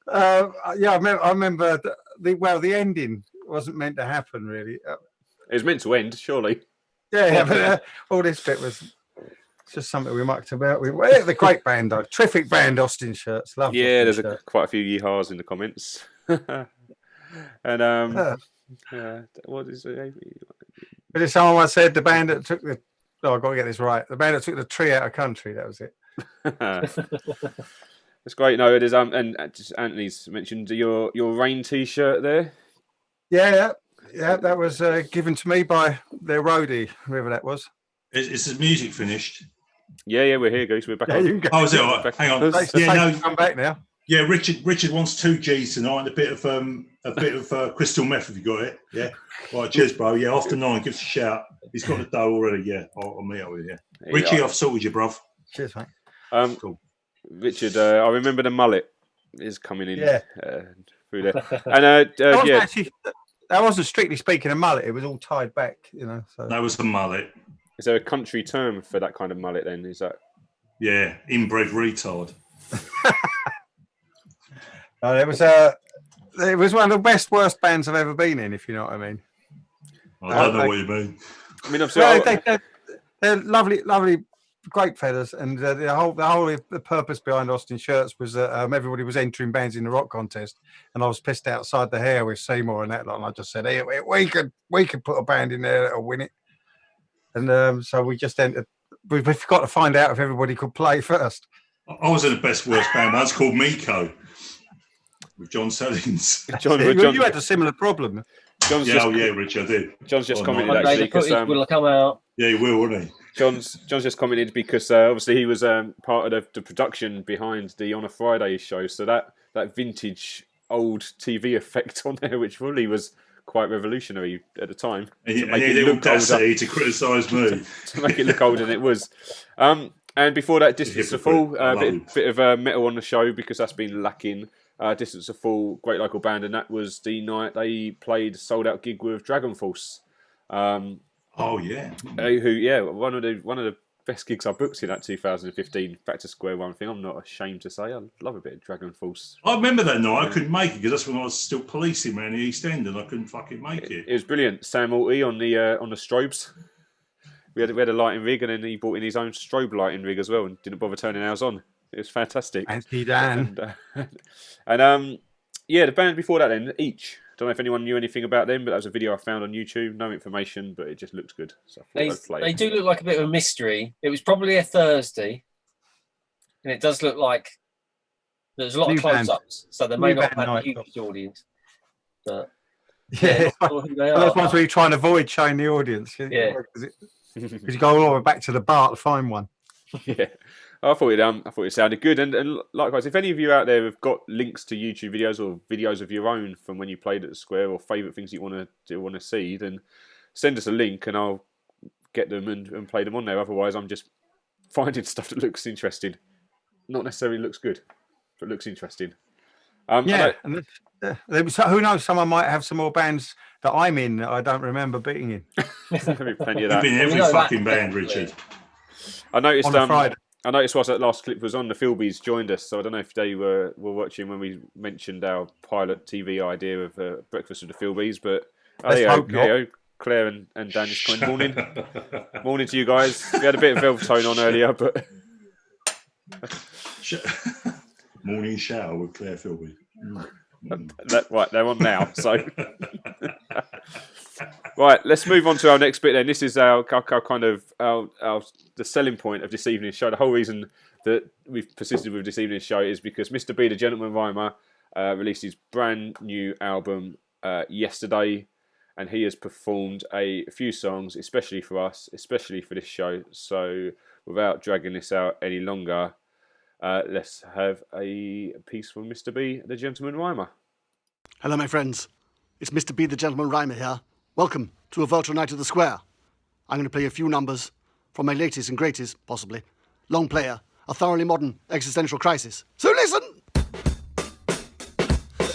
Speaker 4: Yeah, I remember the ending wasn't meant to happen really.
Speaker 3: It was meant to end, surely.
Speaker 4: Yeah, but all this bit was just something we mucked about. The great band, though. Terrific band, Austin Shirts. Love.
Speaker 3: Yeah, there's quite a few yeehaws in the comments. And what is it?
Speaker 4: But if someone once said the band that took the I've got to get this right. The band that took the tree out of country, that was it.
Speaker 3: That's great. No, it is. And just Anthony's mentioned your rain T-shirt there.
Speaker 4: Yeah. That was given to me by their roadie, whoever that was.
Speaker 6: Is the music finished?
Speaker 3: Yeah, we're here, Goose. We're back.
Speaker 4: Yeah,
Speaker 3: On.
Speaker 4: You can go.
Speaker 6: Oh, is it? All right. Hang on.
Speaker 4: Come back now.
Speaker 6: Yeah, Richard wants 2 G's tonight and a bit of crystal meth. Have you got it? Yeah. Right, cheers, bro. Yeah, after 9, give us a shout. He's got the dough already. Yeah, I'll meet up with you. Richie, I've sorted you, bruv.
Speaker 4: Cheers, mate.
Speaker 6: Cool.
Speaker 3: Richard, I remember the mullet is coming in.
Speaker 4: Yeah.
Speaker 3: Through there. And
Speaker 4: that wasn't strictly speaking a mullet. It was all tied back, you know. So
Speaker 6: that was a mullet.
Speaker 3: Is there a country term for that kind of mullet? Then is that?
Speaker 6: Yeah, inbred retard.
Speaker 4: It was one of the worst bands I've ever been in, if you know what I mean.
Speaker 6: I don't know what you mean.
Speaker 3: I mean, I'm
Speaker 4: they're lovely, great feathers, and the purpose behind Austin Shirts was that everybody was entering bands in the rock contest, and I was pissed outside the hair with Seymour and that lot, and I just said, hey, we could put a band in there that'll win it, and so we just entered. We forgot to find out if everybody could play first.
Speaker 6: I was in the best worst band once called Miko with John Sellings.
Speaker 4: You had a similar problem.
Speaker 6: Rich, I did.
Speaker 3: John's just commented
Speaker 5: One day
Speaker 3: actually
Speaker 5: the footage
Speaker 3: because
Speaker 5: will come out.
Speaker 6: Yeah, he will, won't he?
Speaker 3: John's just commented because obviously he was part of the production behind the On a Friday show, so that vintage old TV effect on there, which really was quite revolutionary at the time.
Speaker 6: And he had the audacity to criticise me.
Speaker 3: to make it look older than it was. And before that, Distance to Fall, bit of metal on the show because that's been lacking. Distance to Fall, great local band, and that was the night they played a sold-out gig with Dragon Force. One of the best gigs I booked in that 2015 Back to Square One thing. I'm not ashamed to say I love a bit of Dragon Force.
Speaker 6: I remember that night. I couldn't make it because that's when I was still policing around the East End and I couldn't fucking make it.
Speaker 3: It was brilliant. Sam Alty on the strobes. We had a lighting rig, and then he brought in his own strobe lighting rig as well, and didn't bother turning ours on. It was fantastic.
Speaker 4: Anthony Dan.
Speaker 3: And the band before that then, Each. Don't know if anyone knew anything about them, but that was a video I found on YouTube. No information, but it just looked good. So I thought I'd play
Speaker 5: they
Speaker 3: it.
Speaker 5: do look like a bit of a mystery. It was probably a Thursday, and it does look like there's a lot of close-ups, so they may not have a huge audience. But
Speaker 4: those ones where you try and avoid showing the audience.
Speaker 5: Yeah.
Speaker 4: Because you go all the way back to the bar to find one.
Speaker 3: Yeah. I thought it sounded good, and likewise, if any of you out there have got links to YouTube videos or videos of your own from when you played at the Square or favourite things you want to see, then send us a link and I'll get them and play them on there. Otherwise, I'm just finding stuff that looks interesting, not necessarily looks good, but looks interesting.
Speaker 4: Who knows? Someone might have some more bands that I'm in that I don't remember being in.
Speaker 3: There'll be plenty of that.
Speaker 6: You've been in every fucking band, Richard.
Speaker 3: I noticed
Speaker 4: on a Friday.
Speaker 3: I noticed whilst that last clip was on, the Philbies joined us, so I don't know if they were watching when we mentioned our pilot TV idea of Breakfast with the Philbies, but Claire and Dan just coming. Morning to you guys. We had a bit of Velvetone on earlier, but
Speaker 6: morning shower with Claire Philby.
Speaker 3: Right, they're on now. So right, let's move on to our next bit then. This is our kind of the selling point of this evening's show. The whole reason that we've persisted with this evening's show is because Mr. B, the Gentleman Rhymer, released his brand new album yesterday, and he has performed a few songs, especially for us, especially for this show. So without dragging this out any longer, let's have a piece from Mr. B, the Gentleman Rhymer.
Speaker 12: Hello, my friends. It's Mr. B, the Gentleman Rhymer here. Welcome to a virtual night at the Square. I'm going to play a few numbers from my latest and greatest, possibly, long player, a thoroughly modern existential crisis. So listen!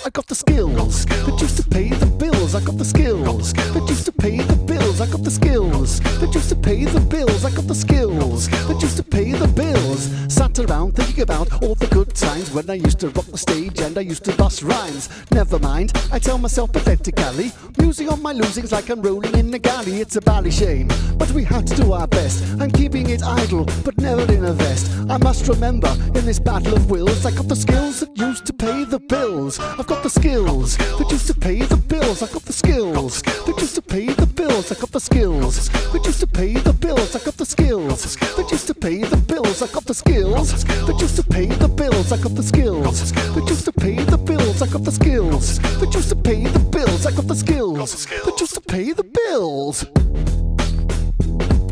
Speaker 12: I got the skills that used to pay the bills. I got the skills that used to pay the bills. I got the skills that used to pay the bills. I got the skills that used to pay the bills. Sat around thinking about all the good times when I used to rock the stage and I used to bust rhymes. Never mind, I tell myself pathetically, musing on my losings like I'm rolling in a galley. It's a bally shame, but we had to do our best. I'm keeping it idle, but never in a vest. I must remember, in this battle of wills, I got the skills that used to pay the bills. I've got the skills that used to pay the bills. I got the skills that used to pay the bills. I got the skills that used to pay the bills. I got the skills that used to pay the bills. I got the skills that used to pay the bills. I got the skills that used to pay the bills. I got the skills that used to pay the bills. I got the skills that used to pay the bills.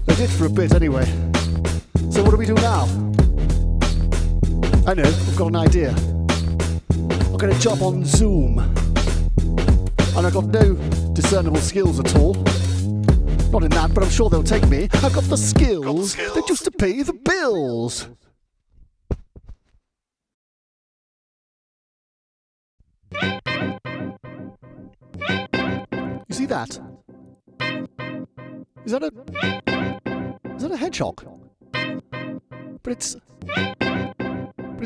Speaker 12: I did for a bit anyway. So what do we do now? I know, I've got an idea. I'll get a job on Zoom. And I've got no discernible skills at all. Not in that, but I'm sure they'll take me. I've got the skills that used to pay the bills. You see that? Is that a hedgehog? But it's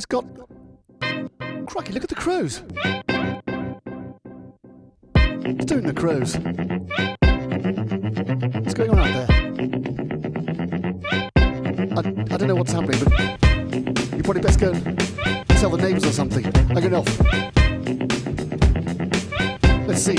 Speaker 12: got... Crikey, look at the crows. It's doing the crows. What's going on out there? I don't know what's happening, but you probably best go and tell the neighbours or something. I'm going off. Let's see.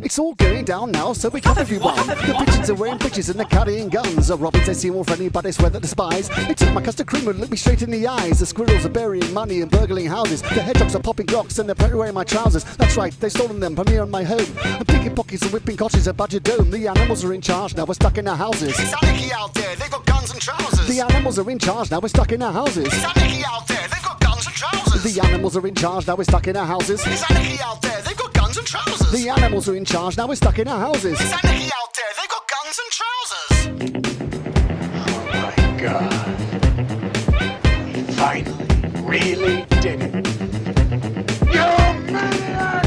Speaker 12: It's It's all going down now, so we come everyone. The pigeons are wearing bitches and they're carrying guns. The robins, they seem all friendly, but they swear that despise. They took my custard cream and looked me straight in the eyes. The squirrels are burying money and burgling houses. The hedgehogs are popping locks and they're wearing my trousers. That's right, they've stolen them from me and my home. And picking pockets and whipping cottages at Budget Dome. The animals are in charge, now we're stuck in our houses.
Speaker 11: It's anarchy out there, they've got guns and trousers.
Speaker 12: The animals are in charge, now we're stuck in our houses.
Speaker 11: It's anarchy out there, they've got guns and trousers.
Speaker 12: The animals are in charge, now we're stuck in our houses.
Speaker 11: It's anarchy out there, they've got guns and trousers.
Speaker 12: The animals are in charge, now we're stuck in our houses.
Speaker 11: It's anarchy out there, they've got guns and trousers.
Speaker 2: Oh my God. He finally really did it. You maniac!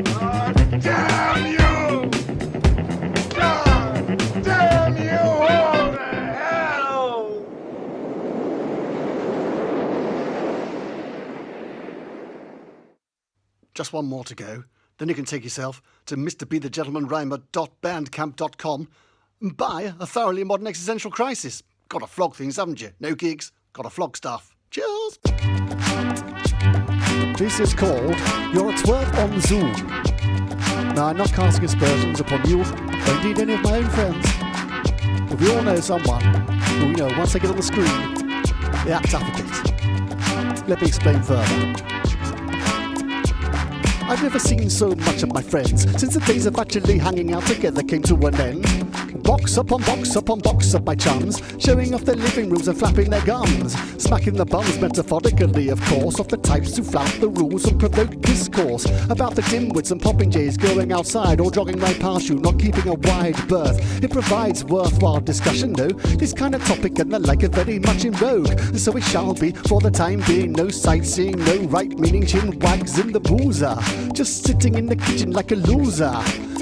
Speaker 2: God damn you! God damn you all to hell!
Speaker 12: Just one more to go. Then you can take yourself to mrbetheGentlemanRhymer.bandcamp.com and buy a thoroughly modern existential crisis. Gotta flog things, haven't you? No gigs, gotta flog stuff. Cheers! This is called You're a Twerp on Zoom. Now, I'm not casting aspersions upon you, or indeed any of my own friends. But we all know someone who, once they get on the screen, they act up a bit. Let me explain further. I've never seen so much of my friends since the days of actually hanging out together came to an end. Box upon box upon box of my chums, showing off their living rooms and flapping their gums, smacking the bums metaphorically, of course, of the types who flout the rules and provoke discourse about the dimwits and popping jays going outside or jogging right past you, not keeping a wide berth. It provides worthwhile discussion, though. This kind of topic and the like are very much in vogue, and so it shall be for the time being. No sightseeing, no right-meaning chin wags in the boozer, just sitting in the kitchen like a loser.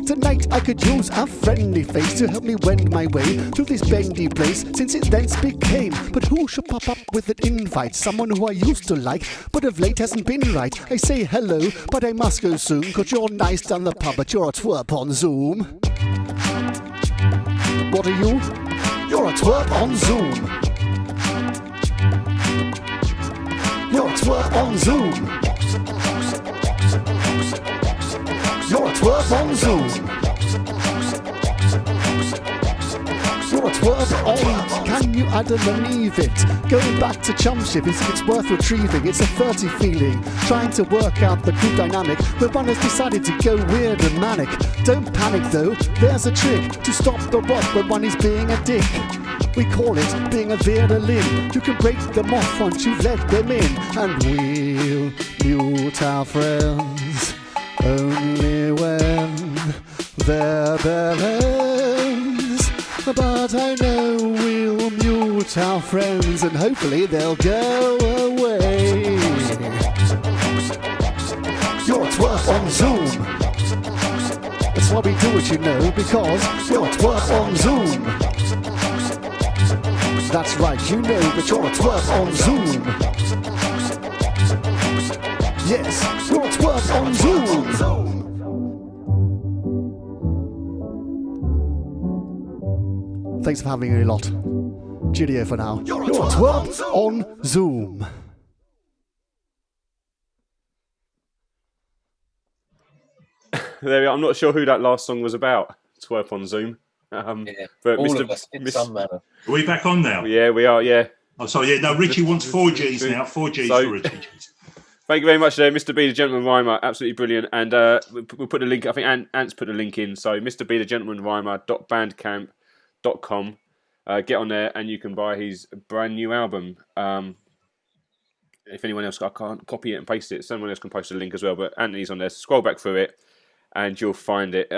Speaker 12: Tonight I could use a friendly face to help me wend my way through this bendy place, since it thence became. But who should pop up with an invite? Someone who I used to like, but of late hasn't been right. I say hello, but I must go soon, 'cause you're nice down the pub, but you're a twerp on Zoom. What are you? You're a twerp on Zoom. You're a twerp on Zoom. You're a twerp on Zoom. You're a twerp on. Can you add and believe it? Going back to chumship, it's worth retrieving. It's a 30 feeling, trying to work out the group dynamic where one has decided to go weird and manic. Don't panic though, there's a trick to stop the rot when one is being a dick. We call it being a virulin. You can break them off once you've let them in, and we'll mute our friends only when their bell ends. But I know we'll mute our friends and hopefully they'll go away. You're a twerp on Zoom. That's why we do it, because you're a twerp on Zoom. That's right, that you're a twerp on Zoom. Yes, you're a twerp on Zoom. Thanks for having me a lot. Cheerio for now. You're a twerp on Zoom.
Speaker 3: There we are. I'm not sure who that last song was about. Twerp on Zoom.
Speaker 5: But
Speaker 3: all
Speaker 5: Mr. of us in some manner.
Speaker 6: Are we back on now?
Speaker 3: Yeah, we are. Yeah.
Speaker 6: Oh, sorry. Yeah, no. Richie wants 4Gs now. 4Gs for Richie.
Speaker 3: Thank you very much, Mr. B, the Gentleman Rhymer. Absolutely brilliant. And we'll put a link. I think Ant's put a link in. So, Mr. B, the Gentleman Rhymer.bandcamp.com. Get on there and you can buy his brand new album. If anyone else, I can't copy it and paste it. Someone else can post a link as well. But Anthony's on there. Scroll back through it, and you'll find it.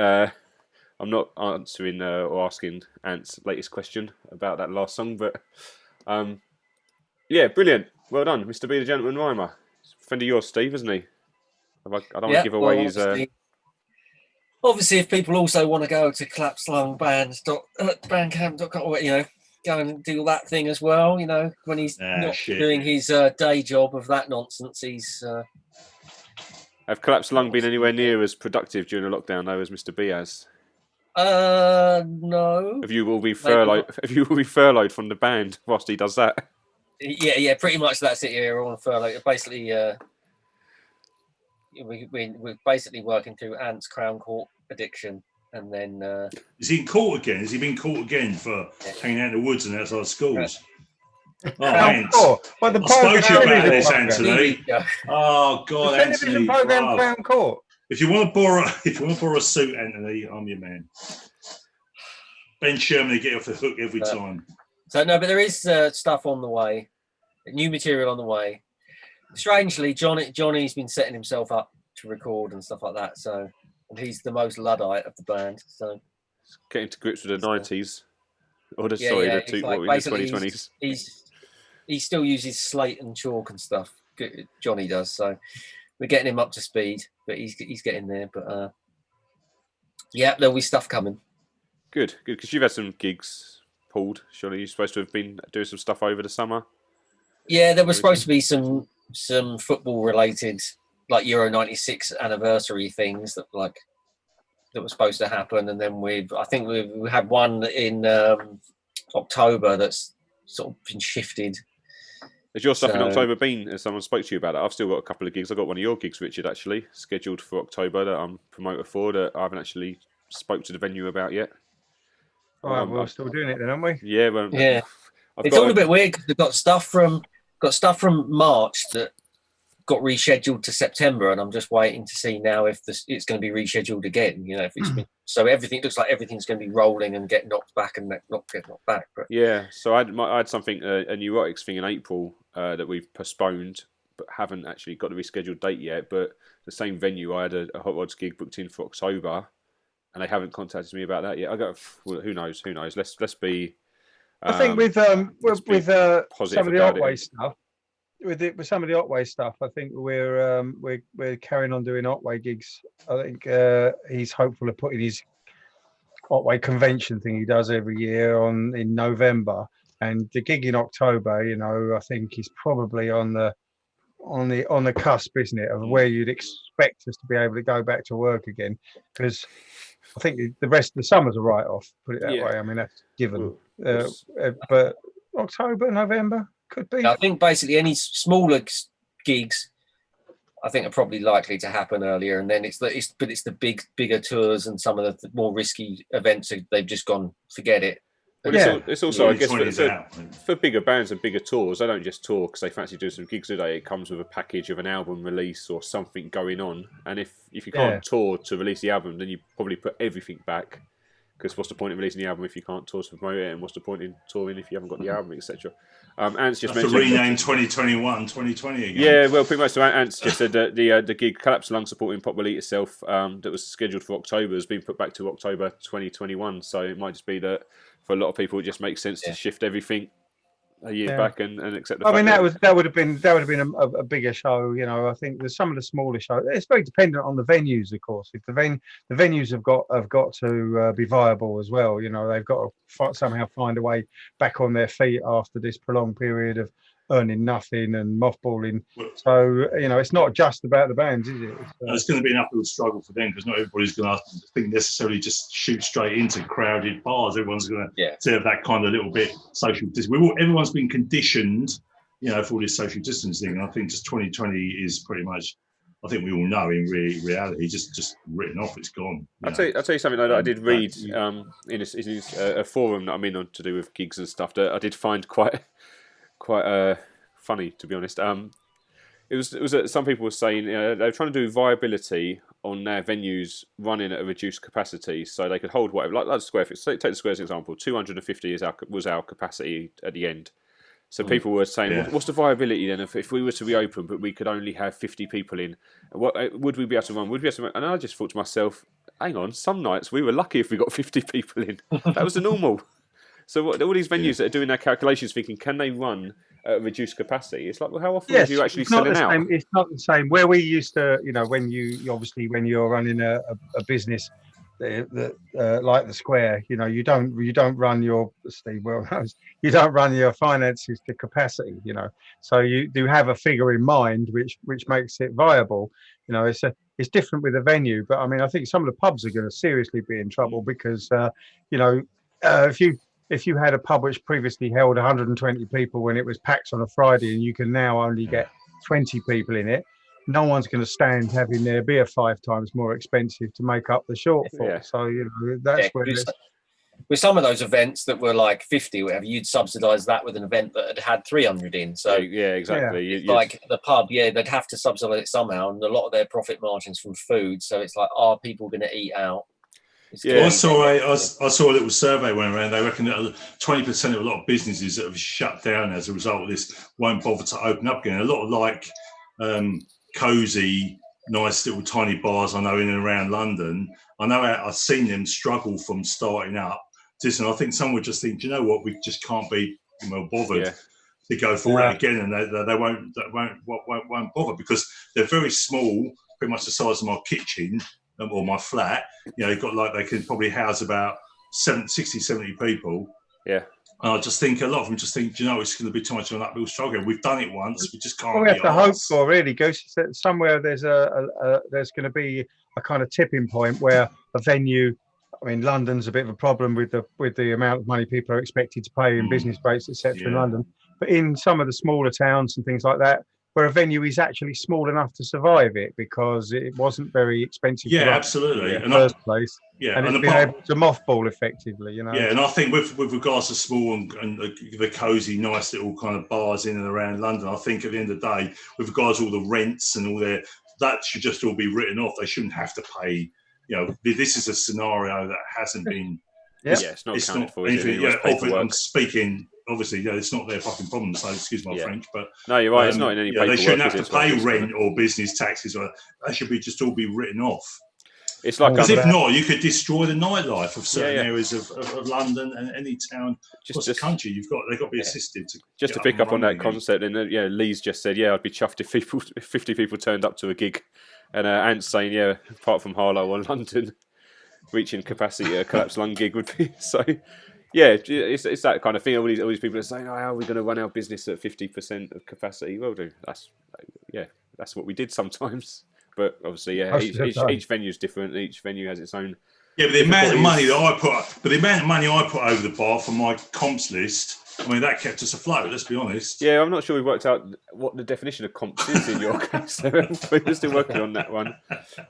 Speaker 3: I'm not answering or asking Ant's latest question about that last song, but yeah, brilliant. Well done, Mr. B, the Gentleman Rhymer. Friend of yours, Steve, isn't he? I don't want to give away his.
Speaker 5: Obviously, if people also want to go to clapslungbands.bandcamp.com, go and do that thing as well. When he's not doing his day job of that nonsense, he's.
Speaker 3: Have Collapsed Lung been anywhere near as productive during the lockdown, though, as Mr. B has?
Speaker 5: No.
Speaker 3: If you will be furloughed, from the band whilst he does that.
Speaker 5: Yeah, pretty much that's it. You're on furlough. Basically, we're basically working through Ant's Crown Court addiction, and then
Speaker 6: is he in court again? Has he been caught again for hanging out in the woods and outside schools? Oh, Ant.
Speaker 4: Well,
Speaker 6: I spoke to you about this, Anthony. Oh God, Anthony.
Speaker 4: Program Crown Court.
Speaker 6: If you want to borrow a suit, Anthony, I'm your man. Ben Sherman will get you off the hook every time.
Speaker 5: So no, but there is stuff on the way, new material on the way. Strangely, Johnny's been setting himself up to record and stuff like that. So, and he's the most Luddite of the band. So,
Speaker 3: getting to grips with the 90s, or the
Speaker 5: the
Speaker 3: what we the 2020s.
Speaker 5: He still uses slate and chalk and stuff. Johnny does. So, we're getting him up to speed, but he's getting there. But there'll be stuff coming. Good,
Speaker 3: because you've had some gigs pulled. Surely you're supposed to have been doing some stuff over the summer.
Speaker 5: Yeah, there was supposed to be some football related, like Euro '96 anniversary things that were supposed to happen, and then we had one in October that's sort of been shifted.
Speaker 3: Has your stuff in October been? Has someone spoke to you about it? I've still got a couple of gigs. I've got one of your gigs, Richard, actually scheduled for October that I'm promoter for that I haven't actually spoke to the venue about yet.
Speaker 4: We're still doing it then, aren't we?
Speaker 3: Yeah, well,
Speaker 5: yeah. It's all a bit weird because they've got stuff from March that got rescheduled to September, and I'm just waiting to see now if it's going to be rescheduled again. If it's been, so everything looks like everything's going to be rolling and get knocked back and not get knocked back. But
Speaker 3: yeah, so I had something a neurotics thing in April that we've postponed, but haven't actually got the rescheduled date yet. But the same venue, I had a Hot Rods gig booked in for October, and they haven't contacted me about that yet. I go, well, who knows? Let's be.
Speaker 4: I think with some of the Otway stuff, with some of the Otway stuff, I think we're carrying on doing Otway gigs. I think he's hopeful of putting his Otway convention thing he does every year in November, and the gig in October. I think he's probably on the cusp, isn't it, of where you'd expect us to be able to go back to work again, because I think the rest of the summer's a write-off. Put it that way. I mean, that's given. But October, November could be.
Speaker 5: I think basically any smaller gigs, I think, are probably likely to happen earlier, and then it's the bigger tours and some of the more risky events. They've just gone, forget it.
Speaker 3: But it's also, I guess, for bigger bands and bigger tours, they don't just tour because they fancy doing some gigs today. It comes with a package of an album release or something going on. And if you can't tour to release the album, then you probably put everything back. Because what's the point in releasing the album if you can't tour to promote it? And what's the point in touring if you haven't got the album, etc.? Ant's just mentioned
Speaker 6: to rename 2021 2020 again.
Speaker 3: Yeah, well, pretty much. So Ant's just said that the gig Collapse Lung supporting Pop Will Eat Itself that was scheduled for October has been put back to October 2021. So it might just be that for a lot of people it just makes sense to shift everything a year back and accept the fact.
Speaker 4: I mean, that would have been a bigger show. I think there's some of the smaller shows. It's very dependent on the venues, of course. If the venues have got to be viable as well. They've got to somehow find a way back on their feet after this prolonged period of earning nothing and mothballing. So it's not just about the bands, is it?
Speaker 6: It's going to be an uphill struggle for them because not everybody's going to think necessarily just shoot straight into crowded bars. Everyone's going to have that kind of little bit social distance. Everyone's been conditioned, for all this social distancing. And I think just 2020 is pretty much, I think we all know in reality, just written off. It's gone.
Speaker 3: I'll tell you something that I did read in a forum that I'm in on to do with gigs and stuff that I did find quite funny, to be honest. It was some people were saying they were trying to do viability on their venues running at a reduced capacity, so they could hold whatever. Like the Square, take the Square as an example. 250 was our capacity at the end. So people were saying, what's the viability then if we were to reopen, but we could only have 50 people in? What would we be able to run? Would we be able to run? And I just thought to myself, hang on, some nights we were lucky if we got 50 people in. That was the normal. So all these venues that are doing their calculations, thinking, can they run at a reduced capacity? It's like, well, how often are you actually selling out?
Speaker 4: It's not the same. Where we used to, when you're running a business that like the Square, you don't run your you don't run your finances to capacity. So you do have a figure in mind which makes it viable. It's different with a venue, but I mean, I think some of the pubs are going to seriously be in trouble because if you had a pub which previously held 120 people when it was packed on a Friday and you can now only get 20 people in it, no one's going to stand having their beer 5 times more expensive to make up the shortfall.
Speaker 3: Yeah.
Speaker 4: So that's where
Speaker 5: with some of those events that were like 50 or whatever, you'd subsidise that with an event that had 300 in. So
Speaker 3: yeah, exactly.
Speaker 5: Yeah. Like the pub, they'd have to subsidise it somehow, and a lot of their profit margins from food. So it's like, are people going to eat out?
Speaker 6: I saw a little survey went around. They reckon that 20% of a lot of businesses that have shut down as a result of this won't bother to open up again. A lot of like cosy, nice little tiny bars I know in and around London. I know I've seen them struggle from starting up. And I think some would just think, do you know what, we just can't be bothered to go for it again, and they won't bother because they're very small, pretty much the size of my kitchen or my flat. You've got they can probably house about 60, 70 people.
Speaker 3: Yeah.
Speaker 6: And I just think a lot of them just think, do you know, it's going to be too much of an uphill struggle. We've done it once, we just can't.
Speaker 4: What we have to hope for, really, Goose, is that somewhere there's there's going to be a kind of tipping point where a venue. I mean, London's a bit of a problem with the amount of money people are expected to pay in business rates, etc. in London. But in some of the smaller towns and things like that, where a venue is actually small enough to survive it because it wasn't very expensive.
Speaker 6: Yeah, absolutely.
Speaker 4: In the first place.
Speaker 6: Yeah,
Speaker 4: and it's been able to mothball effectively,
Speaker 6: Yeah, and I think with regards to small and the cosy, nice little kind of bars in and around London, I think at the end of the day, with regards to all the rents and all that should just all be written off. They shouldn't have to pay. This is a scenario that hasn't been.
Speaker 3: It's not accounted for.
Speaker 6: I'm speaking. Obviously, it's not their fucking problem. So excuse my French, but
Speaker 3: no, you're right. It's not in any paperwork.
Speaker 6: They shouldn't have to pay rent or business taxes. That should be just all be written off.
Speaker 3: It's like
Speaker 6: because if not, you could destroy the nightlife of certain areas of London and any town across the country. They've got to be assisted.
Speaker 3: To pick up on that concept, and Lee's just said, I'd be chuffed if 50 people turned up to a gig, and Ant's saying, apart from Harlow or London, reaching capacity at a collapsed lung gig would be so. Yeah, it's that kind of thing. All these people are saying, how are we going to run our business at 50% of capacity? Well, that's what we did sometimes. But obviously, each venue is different. Each venue has its own.
Speaker 6: Yeah, but the amount of money I put over the bar for my comps list, I mean, that kept us afloat. Let's be honest.
Speaker 3: Yeah, I'm not sure we've worked out what the definition of comps is in your case. We're still working on that one.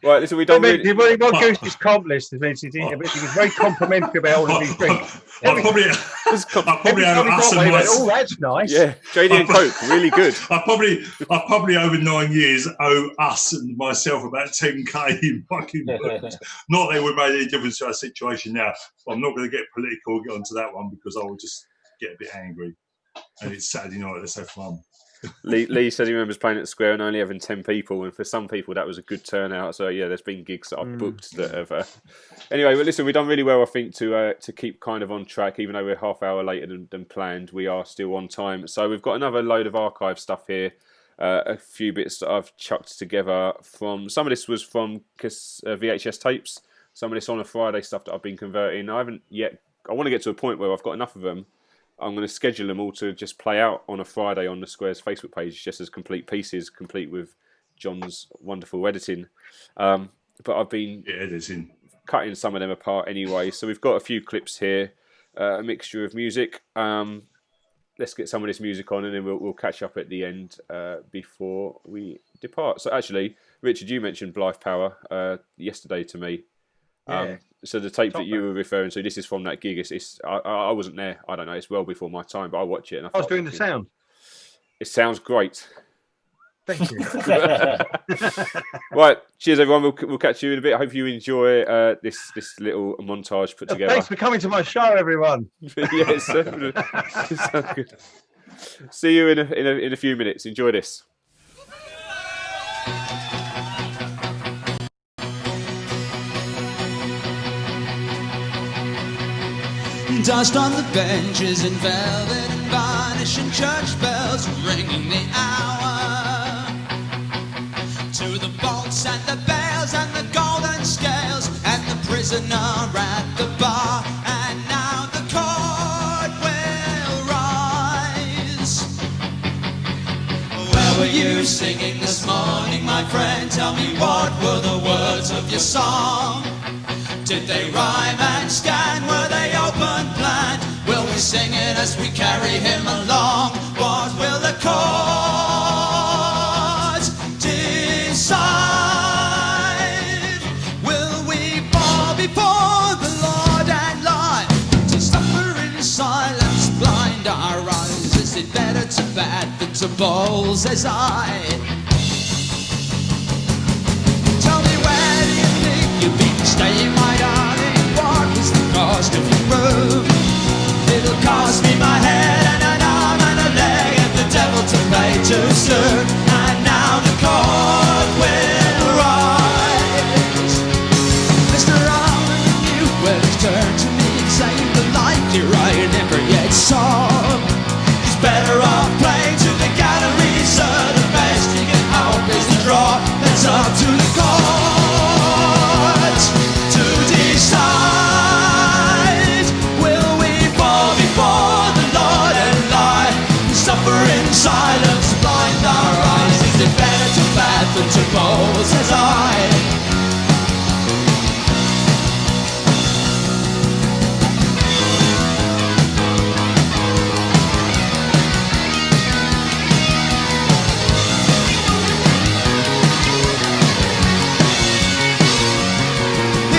Speaker 3: Right, listen, we don't.
Speaker 4: What Goose's comp list means he was very complimentary about all of these drinks.
Speaker 6: I probably over us and
Speaker 4: oh, that's nice.
Speaker 3: Yeah, JD and Coke, really good.
Speaker 6: I probably over 9 years owe us and myself about 10k in fucking booze. Not that it would make any difference to our situation now. But I'm not going to get political or get onto that one because I will just get a bit angry. And it's Saturday night. Let's have fun.
Speaker 3: Lee said he remembers playing at the Square and only having 10 people, and for some people that was a good turnout. So there's been gigs that I've booked that have. Anyway, but listen, we've done really well, I think, to keep kind of on track, even though we're half hour later than planned. We are still on time. So we've got another load of archive stuff here. A few bits that I've chucked together from. Some of this was from VHS tapes. Some of this on a Friday stuff that I've been converting. I haven't yet. I want to get to a point where I've got enough of them. I'm going to schedule them all to just play out on a Friday on the Square's Facebook page, just as complete pieces, complete with John's wonderful editing. But I've been cutting some of them apart anyway. So we've got a few clips here, a mixture of music. Let's get some of this music on, and then we'll catch up at the end before we depart. So actually, Richard, you mentioned Blyth Power yesterday to me. So the tape that you were referring to, this is from that gig. I wasn't there. I don't know. It's well before my time, but I watch it. And
Speaker 4: I was doing the sound.
Speaker 3: It sounds great.
Speaker 4: Thank you.
Speaker 3: Right. Cheers, everyone. We'll catch you in a bit. I hope you enjoy this little montage put together.
Speaker 4: Thanks for coming to my show, everyone.
Speaker 3: Yes. Sounds good. See you in a few minutes. Enjoy this.
Speaker 1: Dust on the benches in velvet and varnish and church bells ringing the hour. To the bolts and the bells and the golden scales and the prisoner at the bar. And now the court will rise. Where were you singing this morning, my friend? Tell me, what were the words of your song? Did they rhyme and scan? Were they open planned? Will we sing it as we carry him along? What will the cause decide?
Speaker 11: to balls as I. Tell me where do you think you've been staying, my darling? What was the cost of your room? It'll cost me my head and an arm and a leg and the devil to pay too soon. And now the court will rise. Mr. Allen, you will turn to me and say the life you're I never yet saw. It's better off playing to the gallery, so the best you can hope is the draw. It's up to the court to decide. Will we fall before the Lord and lie? Suffer in silence, blind our eyes. Is it better to bad than to bold, says I?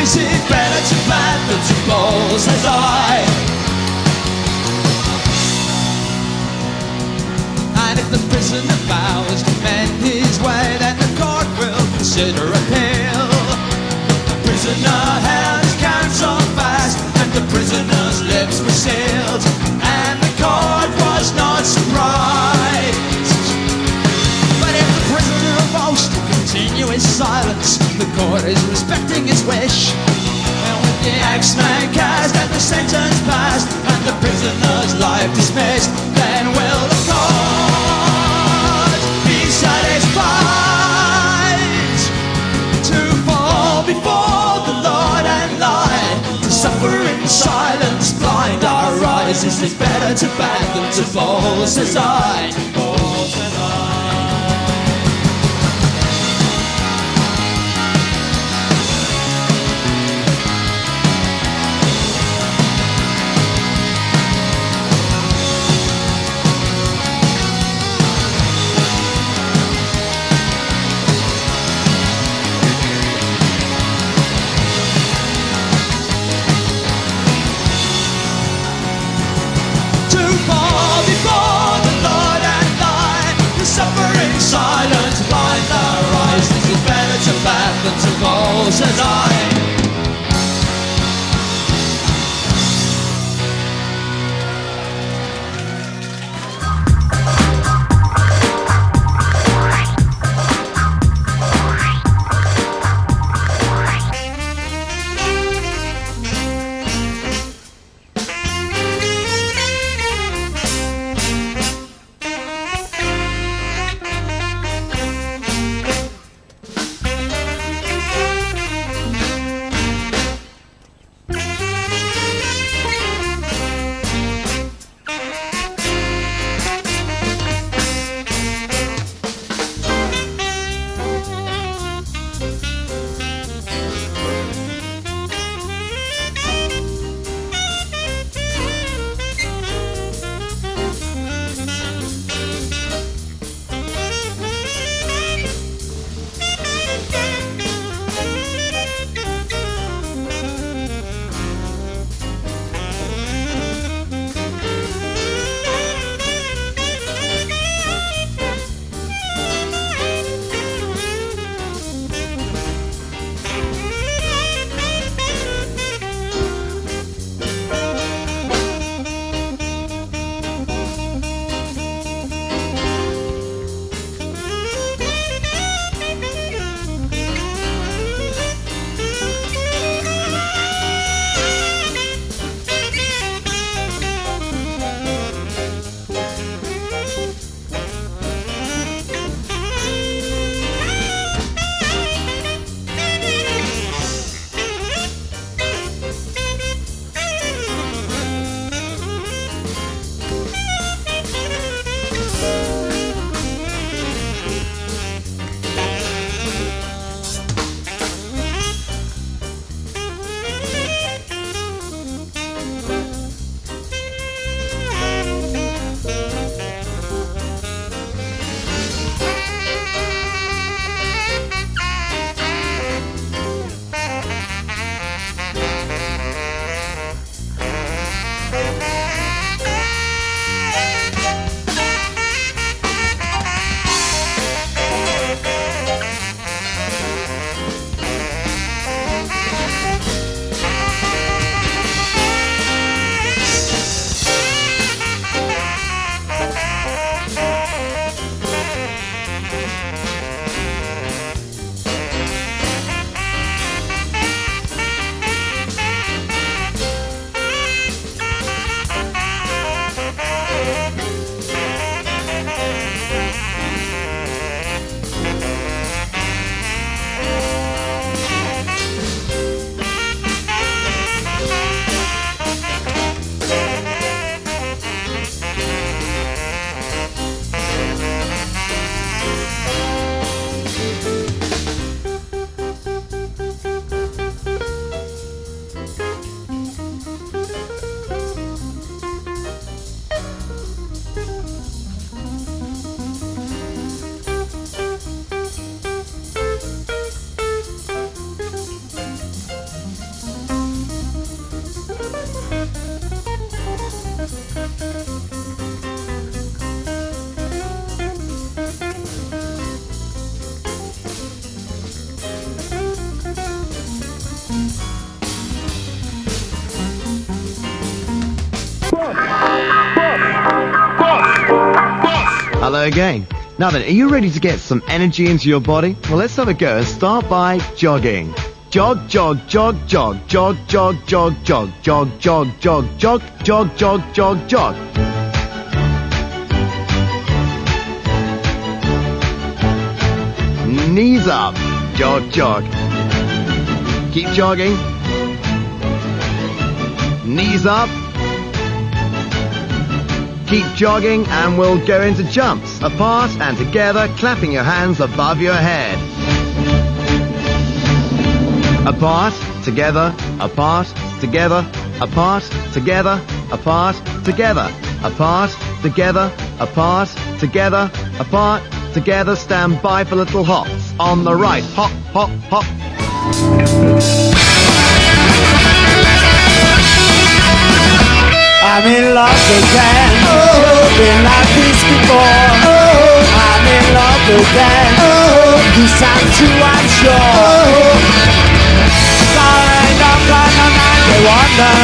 Speaker 11: Is it better to bad than to bold, says I? And if the prisoner vows to mend his way, then the court will consider appeal. The prisoner held his counsel fast, and the prisoner's lips were sealed, and the court was not surprised. But if the prisoner vows to continue his silence, the court is respecting his wish. And with the X-Man cast and the sentence passed, and the prisoner's life dismissed, then will the court be satisfied to fall before the Lord and lie, to suffer in silence, blind our eyes? Is it better to bad than to fall, says I? Fall, says I. To fall before the Lord and Hello again. Now then, are you ready to get some energy into your body? Well, let's have a go and start by jogging. Jog, jog, jog, jog, jog, jog, jog, jog, jog, jog, jog, jog, jog, jog, jog, jog. Knees up. Jog, jog. Keep jogging. Knees up. Keep jogging and we'll go into jumps. Apart and together, clapping your hands above your head. Apart, together, apart, together, apart, together, apart, together, apart, together, apart, together, apart, together. Stand by for little hops. On the right, hop, hop, hop.
Speaker 2: I'm in love again, been like this before. I'm in love again, this time too I'm sure. Starring up like a man, they wonder.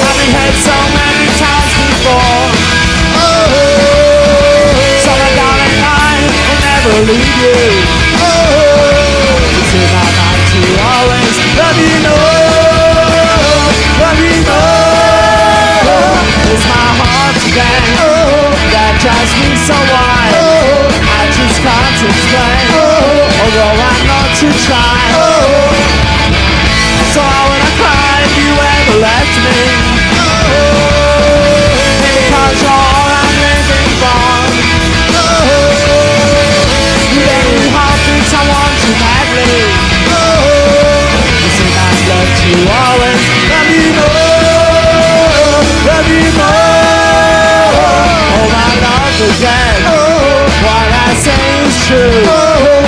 Speaker 2: I've been hurt so many times before. So my darling, I will never leave you. It's in my mind to always love you, know. Love you more. It's my heart again that drives me so wild. I just can't explain, although I know to try. So I wanna cry if you ever left me. Because you're all I'm living for. With every heartbeat I want you madly. It's in my blood to always love you more, love you more. Oh my love again, what I say is true,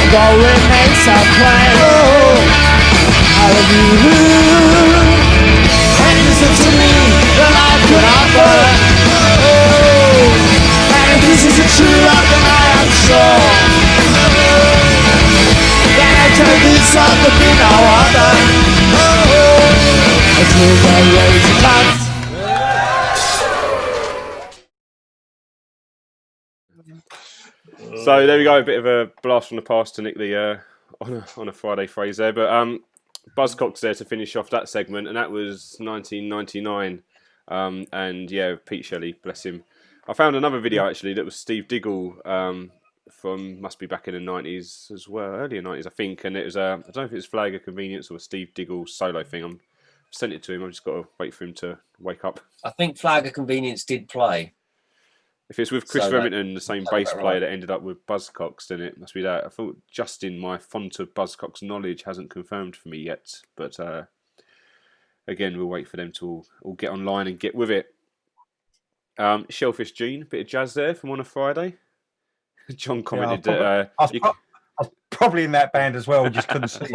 Speaker 2: though it makes a plain. I love you, and listen to me, the life could offer. And if this is a true love, then I am sure that I turn this up to be no other. Until the raise comes.
Speaker 3: So there we go, a bit of a blast from the past to nick the on a Friday phrase there. But Buzzcocks there to finish off that segment, and that was 1999. And yeah, Pete Shelley, bless him. I found another video actually that was Steve Diggle from must be back in the 90s as well, earlier 90s I think, and it was I don't know if it's Flag of Convenience or a Steve Diggle solo thing. I sent it to him. I've just got to wait for him to wake up.
Speaker 5: I think Flag of Convenience did play.
Speaker 3: If it's with Chris
Speaker 5: So
Speaker 3: Remington, the same bass
Speaker 5: right.
Speaker 3: player that ended up with Buzzcocks, then it must be that. I thought Justin, my font of Buzzcocks knowledge, hasn't confirmed for me yet. But again, we'll wait for them to all get online and get with it. Shellfish Gene, a bit of jazz there from on a Friday. John commented that...
Speaker 4: I was probably in that band as well, just couldn't see.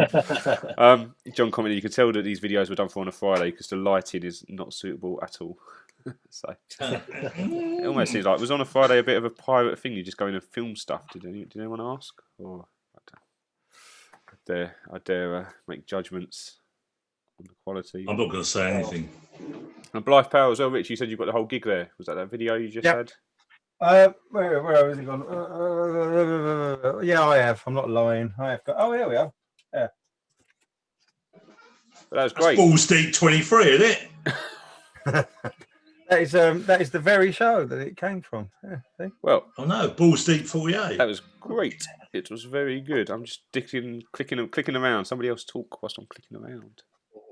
Speaker 3: John commented you could tell that these videos were done for on a Friday because the lighting is not suitable at all. So it almost seems like it was on a Friday a bit of a pirate thing. You just go in and film stuff. Did anyone ask? Or I dare make judgments on the quality.
Speaker 6: I'm not going to say anything.
Speaker 3: And Blyth Power as well, Rich. You said you got the whole gig there. Was that video you just had?
Speaker 4: Where has it gone? Yeah, I have. I'm not lying. I have got. Oh, here we are. Yeah.
Speaker 3: But that was great.
Speaker 6: That's Balls Deep 23, isn't it?
Speaker 4: That is the very show that it came from. Yeah, see?
Speaker 3: Well,
Speaker 6: I know, Balls Deep 48.
Speaker 3: That was great. It was very good. I'm just clicking around. Somebody else talk whilst I'm clicking around.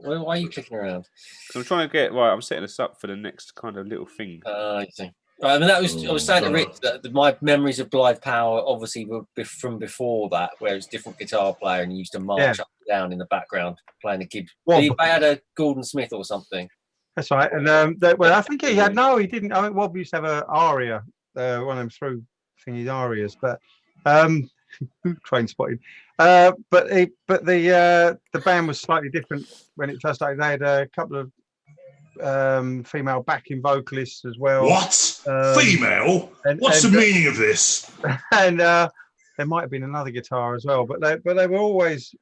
Speaker 5: Well, why are you clicking around?
Speaker 3: Because I'm trying to get right. I'm setting us up for the next kind of little thing.
Speaker 5: I see. Right, I mean, I was saying to Rich that my memories of Blyth Power obviously were from before that, where it was a different guitar player and you used to march up and down in the background playing the kid. They had a Gordon Smith or something.
Speaker 4: That's right. And well, I think he had he didn't. I think Wob used to have an aria, one of them through thingy arias, but train spotting. But the band was slightly different when it first started. They had a couple of female backing vocalists as well.
Speaker 6: What? Female? What's the meaning of this?
Speaker 4: And there might have been another guitar as well, but they were always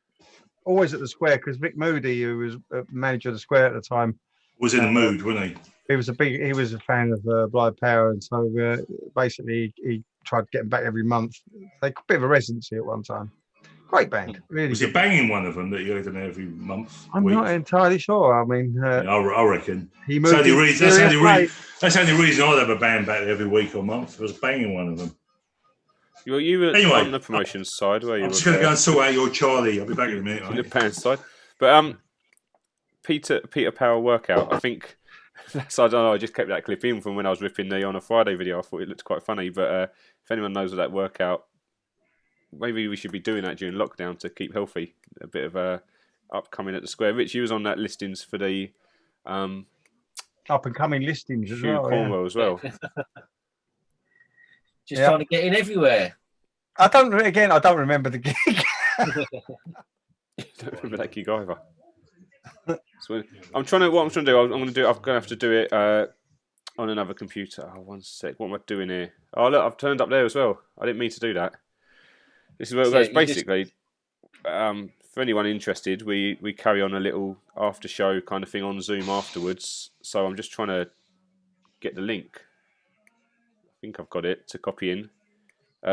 Speaker 4: at the Square because Vic Moody, who was manager of the Square at the time,
Speaker 6: was in the mood, wasn't he?
Speaker 4: he was a fan of Blyth Power, and so basically he tried to get them back every month. They got a bit of a residency at one time. Great band, really.
Speaker 6: Was it Banging one of them that you had them every month?
Speaker 4: I'm not entirely sure. I mean,
Speaker 6: I reckon.
Speaker 4: He
Speaker 6: That's
Speaker 4: moved
Speaker 6: the only reason. That's the only
Speaker 4: Play.
Speaker 6: reason I'd have a band back every week or month. Was Banging one of them.
Speaker 3: Well, you were
Speaker 6: Anyway,
Speaker 3: on the promotions side, were you?
Speaker 6: I'm just going to go and sort out your Charlie. I'll be back in a minute.
Speaker 3: On the band side, but Peter Power workout. I think that's. I don't know. I just kept that clip in from when I was ripping the On a Friday video. I thought it looked quite funny. But if anyone knows of that workout, maybe we should be doing that during lockdown to keep healthy. A bit of upcoming at the Square. Rich, you was on that listings for the
Speaker 4: up and coming listings as
Speaker 3: Hugh
Speaker 4: well.
Speaker 3: Cornwell as well.
Speaker 5: Just trying to get in everywhere.
Speaker 4: I don't remember the gig.
Speaker 3: I don't remember that gig either. So what I'm trying to do. I'm going to have to do it on another computer. Oh, one sec. What am I doing here? Oh, look, I've turned up there as well. I didn't mean to do that. This is where it goes. Basically, for anyone interested, we carry on a little after show kind of thing on Zoom afterwards. So I'm just trying to get the link. I think I've got it to copy in.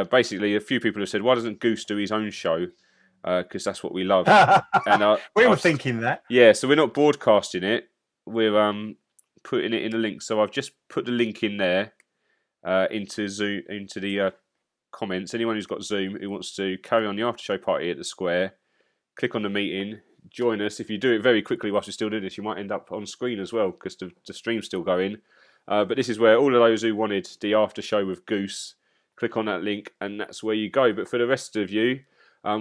Speaker 3: Basically, a few people have said, why doesn't Goose do his own show? Because that's what we love. And
Speaker 4: we were thinking that.
Speaker 3: Yeah, so we're not broadcasting it. We're putting it in a link. So I've just put the link in there into Zoom, into the comments. Anyone who's got Zoom who wants to carry on the after show party at the Square, click on the meeting, join us. If you do it very quickly whilst we're still doing this, you might end up on screen as well because the stream's still going. But this is where all of those who wanted the after show with Goose, click on that link and that's where you go. But for the rest of you,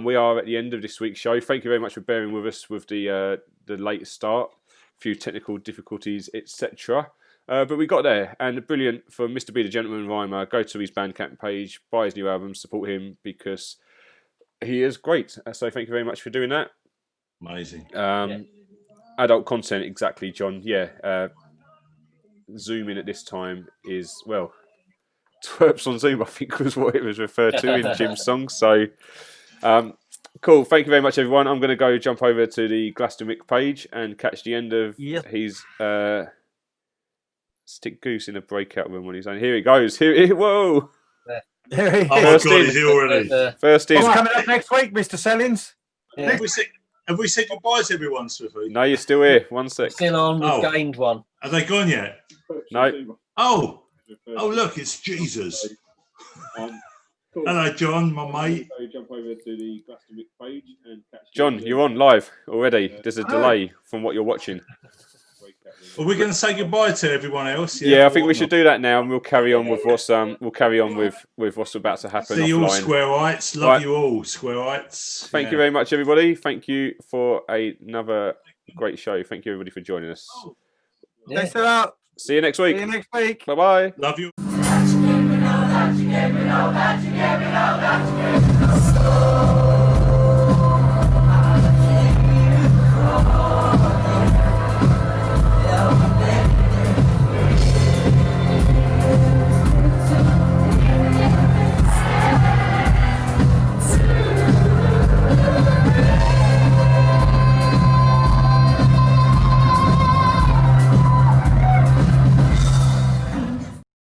Speaker 3: we are at the end of this week's show. Thank you very much for bearing with us with the late start, a few technical difficulties, etc. But we got there, and brilliant for Mr. B, the Gentleman Rhymer. Go to his Bandcamp page, buy his new album, support him because he is great. So thank you very much for doing that.
Speaker 6: Amazing.
Speaker 3: Adult content, exactly, John. Yeah. Zoom in at this time is, well, twerps on Zoom, I think was what it was referred to in Jim's song. So, cool. Thank you very much, everyone. I'm going to go jump over to the Glastonbury page and catch the end of his Stick Goose in a breakout room on his own. Here he goes. Whoa.
Speaker 6: First God, he's here already.
Speaker 3: First in.
Speaker 4: What's coming up next week, Mr. Sellins?
Speaker 6: Yeah. Have we said goodbye to everyone, Swiftly?
Speaker 3: No, you're still here. 1 sec.
Speaker 5: Still on. We've gained one.
Speaker 6: Have they gone yet?
Speaker 3: No.
Speaker 6: Oh, look, it's Jesus. Hello, John, my mate.
Speaker 3: Jump over to the Glastonbury page and catch John, you're on live already. There's a delay from what you're watching.
Speaker 6: Are we going to say goodbye to everyone else?
Speaker 3: Yeah, I think we should do that now, and we'll carry on with what's with what's about to happen.
Speaker 6: See you all,
Speaker 3: offline.
Speaker 6: Squareites. Love you all, Squareites.
Speaker 3: Thank you very much, everybody. Thank you for another great show. Thank you, everybody, for joining us.
Speaker 4: Thanks a lot.
Speaker 3: See you next week.
Speaker 4: See you next week.
Speaker 3: Bye bye.
Speaker 6: Love you.